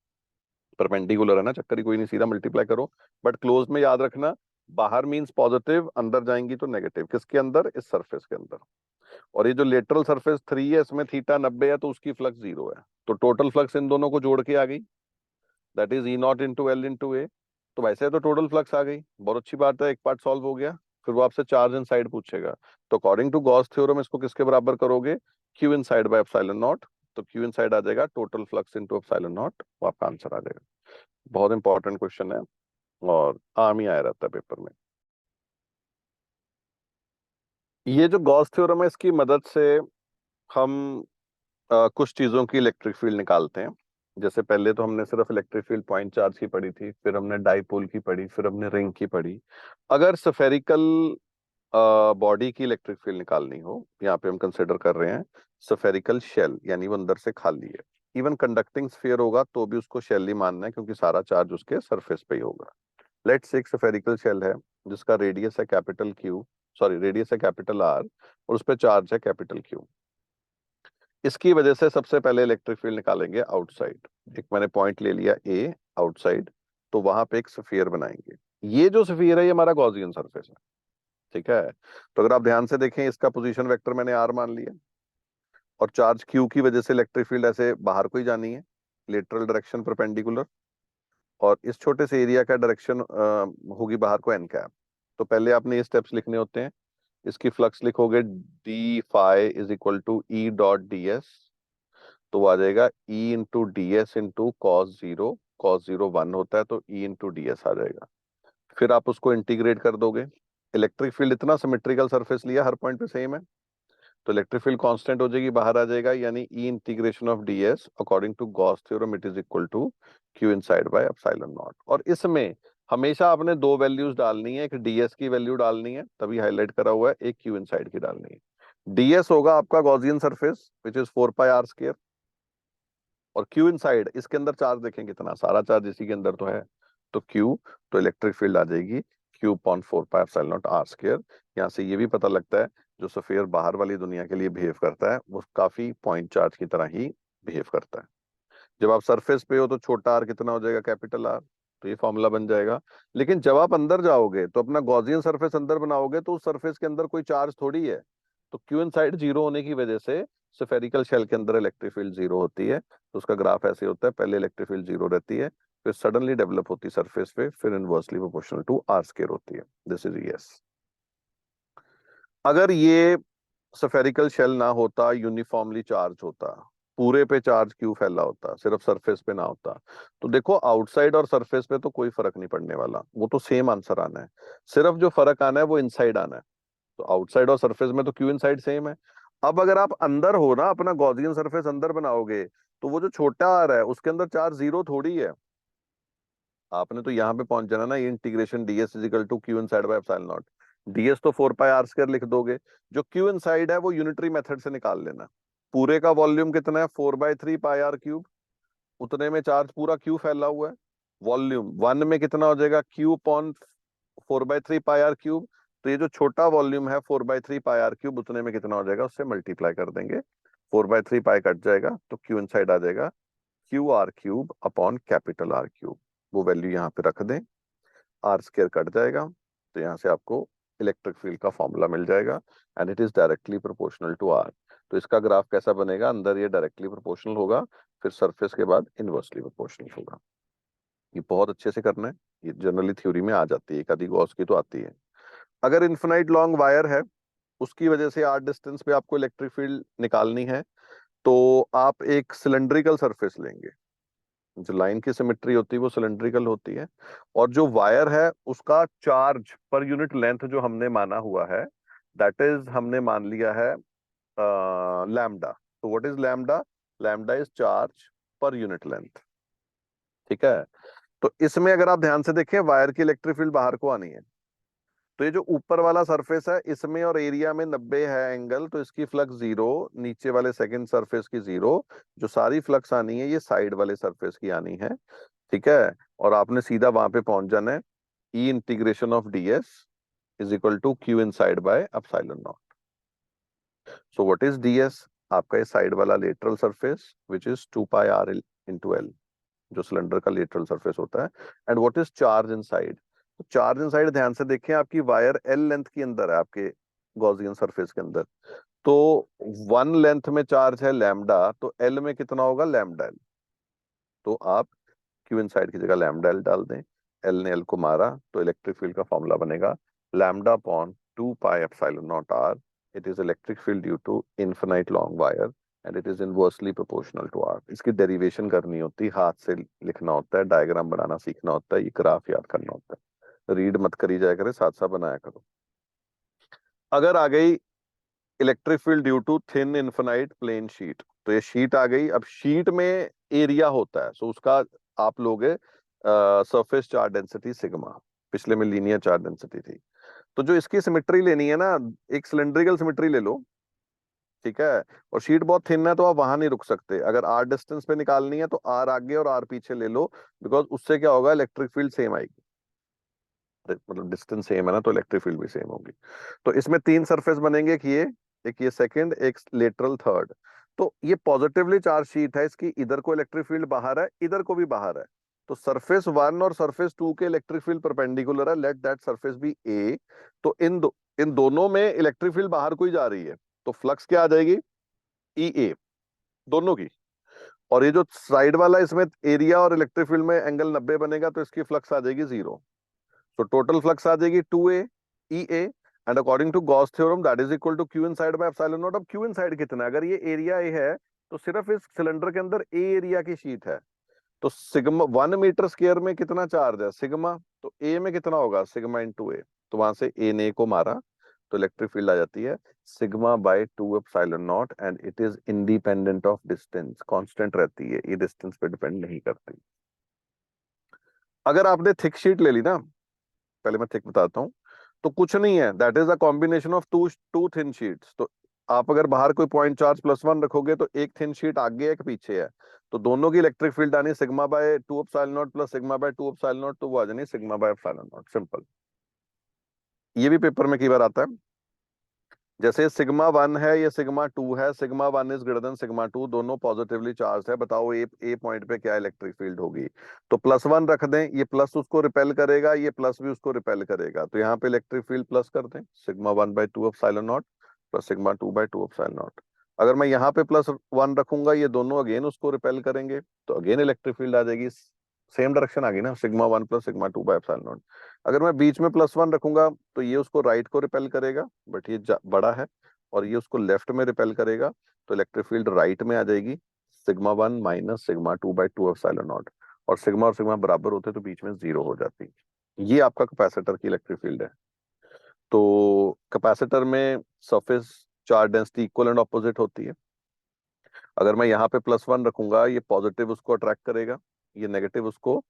Perpendicular है ना, चक्कर ही कोई नहीं, सीधा मल्टीप्लाई करो। बट क्लोज में याद रखना, बाहर मींस पॉजिटिव, अंदर जाएंगी तो नेगेटिव। किसके अंदर? इस सरफेस के अंदर। और ये जो लेटरल सरफेस 3 है, इसमें थीटा 90 है, तो उसकी फ्लक्स 0 है, तो टोटल फ्लक्स इन दोनों को जोड़ के आ गई, that is E0 × L × A। तो वैसे तो टोटल फ्लक्स आ गई, बहुत अच्छी बात है, एक पार्ट सॉल्व हो गया। फिर वो आपसे चार्ज इन साइड पूछेगा, तो अकॉर्डिंग टू गॉस थ्योरम इसको किसके बराबर करोगे? Q in side by epsilon not. तो Q इन साइड आ जाएगा total flux into epsilon not, वो आपका आंसर आ जाएगा। बहुत इंपॉर्टेंट क्वेश्चन है और आम ही आया रहता है पेपर में। ये जो गॉस थ्योरम है, इसकी मदद से हम कुछ चीजों की इलेक्ट्रिक फील्ड निकालते हैं। जैसे पहले तो हमने सिर्फ इलेक्ट्रिक फील्ड पॉइंट चार्ज की पढ़ी थी, फिर हमने डाइपोल की पढ़ी, फिर हमने रिंग की पढ़ी। अगर स्फेरिकल बॉडी की इलेक्ट्रिक फील्ड निकालनी हो, यहाँ पे हम कंसिडर कर रहे हैं स्फेरिकल शेल, यानी वो अंदर से खाली है। इवन कंडक्टिंग स्फीयर होगा तो भी उसको शेल ही मानना है, क्योंकि सारा चार्ज उसके सरफेस पे ही होगा। लेट्स से एक स्फेरिकल शेल है जिसका रेडियस है कैपिटल क्यू, सॉरी रेडियस है कैपिटल आर, और उस पर चार्ज है कैपिटल क्यू। इसकी वजह से सबसे पहले इलेक्ट्रिक फील्ड निकालेंगे आउटसाइड। एक मैंने पॉइंट ले लिया ए आउटसाइड, तो वहां पे एक स्फीयर बनाएंगे। ये जो स्फीयर है ये हमारा गॉसियन सरफेस है, ठीक है। तो अगर आप ध्यान से देखें, इसका पोजीशन वेक्टर मैंने आर मान लिया, और चार्ज क्यू की वजह से इलेक्ट्रिक फील्ड ऐसे बाहर को ही जानी है, लेटरल डायरेक्शन परपेंडिकुलर, और इस छोटे से एरिया का डायरेक्शन होगी बाहर को एन कैप। तो पहले आपने ये स्टेप्स लिखने होते हैं। इसकी फ्लक्स लिखोगे d phi is equal to E dot d s, तो वो आ जाएगा E into d s into cos zero. Cos zero 1 होता है, तो ई इंटू डी एस आ जाएगा। फिर आप उसको इंटीग्रेट कर दोगे। इलेक्ट्रिक फील्ड इतना सिमेट्रिकल सरफेस लिया, हर पॉइंट पे सेम है, तो इलेक्ट्रिक फील्ड कांस्टेंट हो जाएगी, बाहर आ जाएगा, यानी E integration of D S according to Gauss theorem it is equal to Q inside by epsilon nought. और इसमें हमेशा आपने दो वैल्यूज डालनी है, एक डीएस की वैल्यू डालनी है, तभी हाईलाइट करा हुआ है, एक क्यू इनसाइड की डालनी है। डीएस होगा आपका Gaussian surface which is 4πr², और क्यू इनसाइड, इसके अंदर चार्ज देखें कितना, सारा चार्ज इसी के अंदर तो है, तो क्यू, तो इलेक्ट्रिक फील्ड आ जाएगी Q/4πε0r²। यहाँ से ये भी पता लगता है जो स्फीयर बाहर वाली दुनिया के लिए बिहेव करता है वो काफी पॉइंट चार्ज की तरह ही बिहेव करता है। जब आप सरफेस पे हो तो छोटा आर कितना हो जाएगा? कैपिटल आर, तो ये फॉर्मूला बन जाएगा। लेकिन जब आप अंदर जाओगे तो अपना गॉसियन सरफेस अंदर बनाओगे, तो उस सरफेस के अंदर कोई चार्ज थोड़ी है, तो क्यू इनसाइड 0 होने की वजह से स्फेरिकल शेल के अंदर इलेक्ट्रिक फील्ड 0 होती है। तो उसका ग्राफ ऐसे होता है, पहले इलेक्ट्रिक फील्ड 0 रहती है, फिर सडनली डेवलप होती है सरफेस पे, फिर इनवर्सली प्रोपोर्शनल टू r² होती है। This is yes. अगर ये स्फेरिकल शेल ना होता, यूनिफॉर्मली चार्ज होता, पूरे पे चार्ज क्यों फैला होता, सिर्फ सरफेस पे ना होता, तो देखो आउटसाइड और सरफेस पे तो कोई फर्क नहीं पड़ने वाला, वो तो सेम आंसर आना है। सिर्फ जो फर्क आना है वो इनसाइड आना है। तो आउटसाइड और सरफेस में तो क्यू इनसाइड सेम है। अब अगर आप अंदर हो ना, अपना गॉसियन सरफेस अंदर बनाओगे, तो वो जो छोटा आ रहा है उसके अंदर चार्ज 0 थोड़ी है। आपने तो यहाँ पे पहुंच जाना ना, ये integration ds is equal to Q inside by epsilon naught. Ds तो 4πr² लिख दोगे, जो क्यू इनसाइड है वो यूनिटरी मेथड से निकाल लेना। पूरे का वॉल्यूम कितना है? 4/3πr³। उतने में चार्ज पूरा क्यू फैला हुआ है। वॉल्यूम 1 में कितना हो जाएगा? Q/4/3πr³। तो ये जो छोटा वॉल्यूम है 4/3πr³, उतने में कितना हो जाएगा? उससे मल्टीप्लाई कर देंगे, 4/3π कट जाएगा, तो क्यू इनसाइड आ जाएगा QR³ अपॉन कैपिटल R³। वो वैल्यू यहाँ पे रख दें, r² कट जाएगा, तो यहाँ से आपको इलेक्ट्रिक फील्ड का फॉर्मूला मिल जाएगा, and it is directly proportional to r। तो इसका ग्राफ कैसा बनेगा? अंदर ये डायरेक्टली प्रोपोर्शनल होगा, फिर सरफेस के बाद इनवर्सली प्रोपोर्शनल होगा। ये बहुत अच्छे से करना है, ये जनरली थ्योरी में आ जाती है, एक आधी गॉस की तो आती है। अगर इन्फिनाइट लॉन्ग वायर है, उसकी वजह से r डिस्टेंस पे आपको इलेक्ट्रिक फील्ड निकालनी है, तो आप एक सिलेंड्रिकल सरफेस लेंगे। जो लाइन की सिमेट्री होती है वो सिलेंड्रिकल होती है, और जो वायर है उसका चार्ज पर यूनिट लेंथ जो हमने माना हुआ है, दैट इज हमने मान लिया है लैम्डा। तो what is lambda? Lambda is charge per unit length. ठीक है। तो इसमें अगर आप ध्यान से देखें, वायर की इलेक्ट्रिक फील्ड बाहर को आनी है। तो ये जो ऊपर वाला सरफेस है, इसमें और एरिया में 90 है एंगल, तो इसकी फ्लक्स जीरो, नीचे वाले सेकंड सरफेस की जीरो। जो सारी फ्लक्स आनी है ये साइड वाले सरफेस की आनी है। ठीक है। और आपने सीधा वहां पे पहुंच जाना है। E integration of DS is equal to Q inside by epsilon nought. So what is DS? आपका ये साइड वाला lateral surface which is 2 pi R into L, जो सिलेंडर का लेटरल सरफेस होता है। And what is charge inside? तो charge inside ध्यान से देखें, आपकी वायर एल लेंथ के अंदर है, आपके गॉसियन सरफेस के अंदर। तो 1 लेंथ में चार्ज है लैम्डा, तो एल में कितना होगा? Lambda L. तो आप क्यू इनसाइड की जगह लैम्डा एल डाल दें। एल ने एल को मारा, तो इलेक्ट्रिक फील्ड का फॉर्मूला बनेगा lambda upon 2 pi epsilon naught r. It is electric field due to infinite long wire and it is inversely proportional to r. इसकी डेरिवेशन करनी होती है, हाथ से लिखना होता है, डायग्राम बनाना सीखना होता है, ये ग्राफ याद करना होता है। रीड मत करी जाया करे, साथ साथ बनाया करो। अगर आ गई electric field due to thin infinite plane sheet, तो ये शीट आ गई। अब शीट में एरिया होता है, सो उसका आप लोगे सरफेस चार्ज डेंसिटी सिग्मा। पिछले में लीनियर चार्ज डेंसिटी थी। तो जो इसकी सिमेट्री लेनी है ना, एक सिलेंड्रिकल सिमेट्री ले लो। ठीक है। और शीट बहुत थिन है, तो आप वहां नहीं रुक सकते। अगर आर डिस्टेंस पे निकालनी है तो आर आगे और आर पीछे ले लो, बिकॉज उससे क्या होगा, इलेक्ट्रिक फील्ड सेम आएगी। मतलब डिस्टेंस सेम है ना, तो इलेक्ट्रिक फील्ड भी सेम होगी। तो इसमें 3 सरफेस बनेंगे, एक ये सेकंड, एक लेटरल थर्ड। तो ये पॉजिटिवली चार्ज शीट है, इसकी इधर को इलेक्ट्रिक फील्ड बाहर है, इधर को भी बाहर है। तो सरफेस 1 और सरफेस 2 के इलेक्ट्रिक फील्ड परपेंडिकुलर है, लेट दैट सरफेस बी ए। तो इन दोनों में इलेक्ट्रिक फील्ड बाहर को ही जा रही है, तो फ्लक्स क्या आ जाएगी? ई ए, दोनों की। और ये जो साइड वाला, इसमें एरिया और इलेक्ट्रिक फील्ड में एंगल 90 बनेगा, तो इसकी फ्लक्स आ जाएगी जीरो। तो टोटल फ्लक्स आ जाएगी 2a E A. And according to Gauss theorem that is equal to Q inside by epsilon naught. अब क्यू इनसाइड कितना है? अगर ये एरिया ए है, तो सिर्फ इस सिलेंडर के अंदर ए एरिया की शीट है। तो सिग्मा 1 मीटर स्क्वायर में कितना चार्ज है? सिग्मा। तो ए में कितना होगा? सिग्मा इंटू ए। तो वहां से ए ने को मारा, तो इलेक्ट्रिक फील्ड आ जाती है sigma bye 2 epsilon not. And it is independent of distance, constant रहती है, ये डिस्टेंस पे डिपेंड नहीं करती। अगर आपने थिक शीट ले ली ना, पहले मैं थिक बताता हूँ। तो कुछ नहीं है, that is a combination of two two thin sheets. तो आप अगर बाहर कोई पॉइंट चार्ज +1 रखोगे, तो एक थिन शीट आगे एक पीछे है। तो दोनों की इलेक्ट्रिक फील्ड आनी sigma bye 2 epsilon not plus sigma bye 2 epsilon not, तो वो आ जानी sigma bye epsilon not. Simple. ये भी पेपर में कई बार आता है। जैसे सिग्मा 1 है, ये सिग्मा 2 है, sigma 1 is greater than sigma 2, दोनों पॉजिटिवली चार्ज है। बताओ ए पॉइंट पे क्या इलेक्ट्रिक फील्ड होगी? तो +1 रख दें, ये प्लस उसको रिपेल करेगा, ये प्लस भी उसको रिपेल करेगा। तो यहाँ पे इलेक्ट्रिक फील्ड प्लस कर दें, sigma 1/2 epsilon not plus sigma 2/2 epsilon not. अगर मैं यहाँ पे +1 रखूंगा, ये दोनों अगेन उसको रिपेल करेंगे, तो अगेन इलेक्ट्रिक फील्ड आ जाएगी। सेम डायरेक्शन आ गई ना, सिग्मा 1 प्लस सिग्मा 2/एप्सिलॉन नॉट। अगर मैं बीच में +1 रखूंगा, तो ये उसको राइट को रिपेल करेगा, बट ये बड़ा है, और ये उसको लेफ्ट में रिपेल करेगा। तो इलेक्ट्रिक फील्ड राइट में आ जाएगी, sigma 1 minus sigma 2/2 epsilon nought. और सिग्मा बराबर होते तो बीच में जीरो हो जाती। ये आपका कैपेसिटर की इलेक्ट्रिक फील्ड है। तो कैपेसिटर में surface charge density equal and opposite होती है। अगर मैं यहाँ पे +1 रखूंगा, ये पॉजिटिव उसको अट्रैक्ट करेगा, ये नेगेटिव उसको,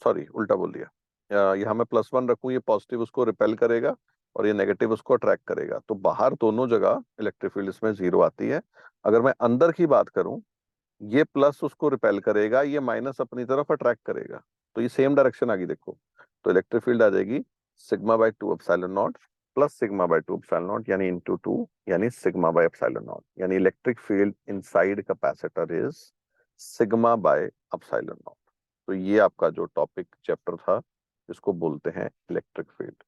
सॉरी उल्टा बोल दिया, यहाँ मैं +1 रखूं, ये पॉजिटिव उसको रिपेल करेगा और ये नेगेटिव उसको अट्रैक्ट करेगा। तो बाहर दोनों जगह इलेक्ट्रिक फील्ड इसमें जीरो आती है। अगर मैं अंदर की बात करूं, ये प्लस उसको रिपेल करेगा, ये माइनस अपनी तरफ अट्रैक्ट करेगा। तो ये सेम डायरेक्शन आ गई, देखो। तो इलेक्ट्रिक फील्ड आ जाएगी sigma bye 2 epsilon not plus sigma bye 2 epsilon not, यानी इंटू 2, यानी सिग्मा बाय एप्सिलॉन नॉट। यानी electric field inside capacitor is sigma bye epsilon not. तो ये आपका जो टॉपिक चैप्टर था, जिसको बोलते हैं इलेक्ट्रिक फील्ड।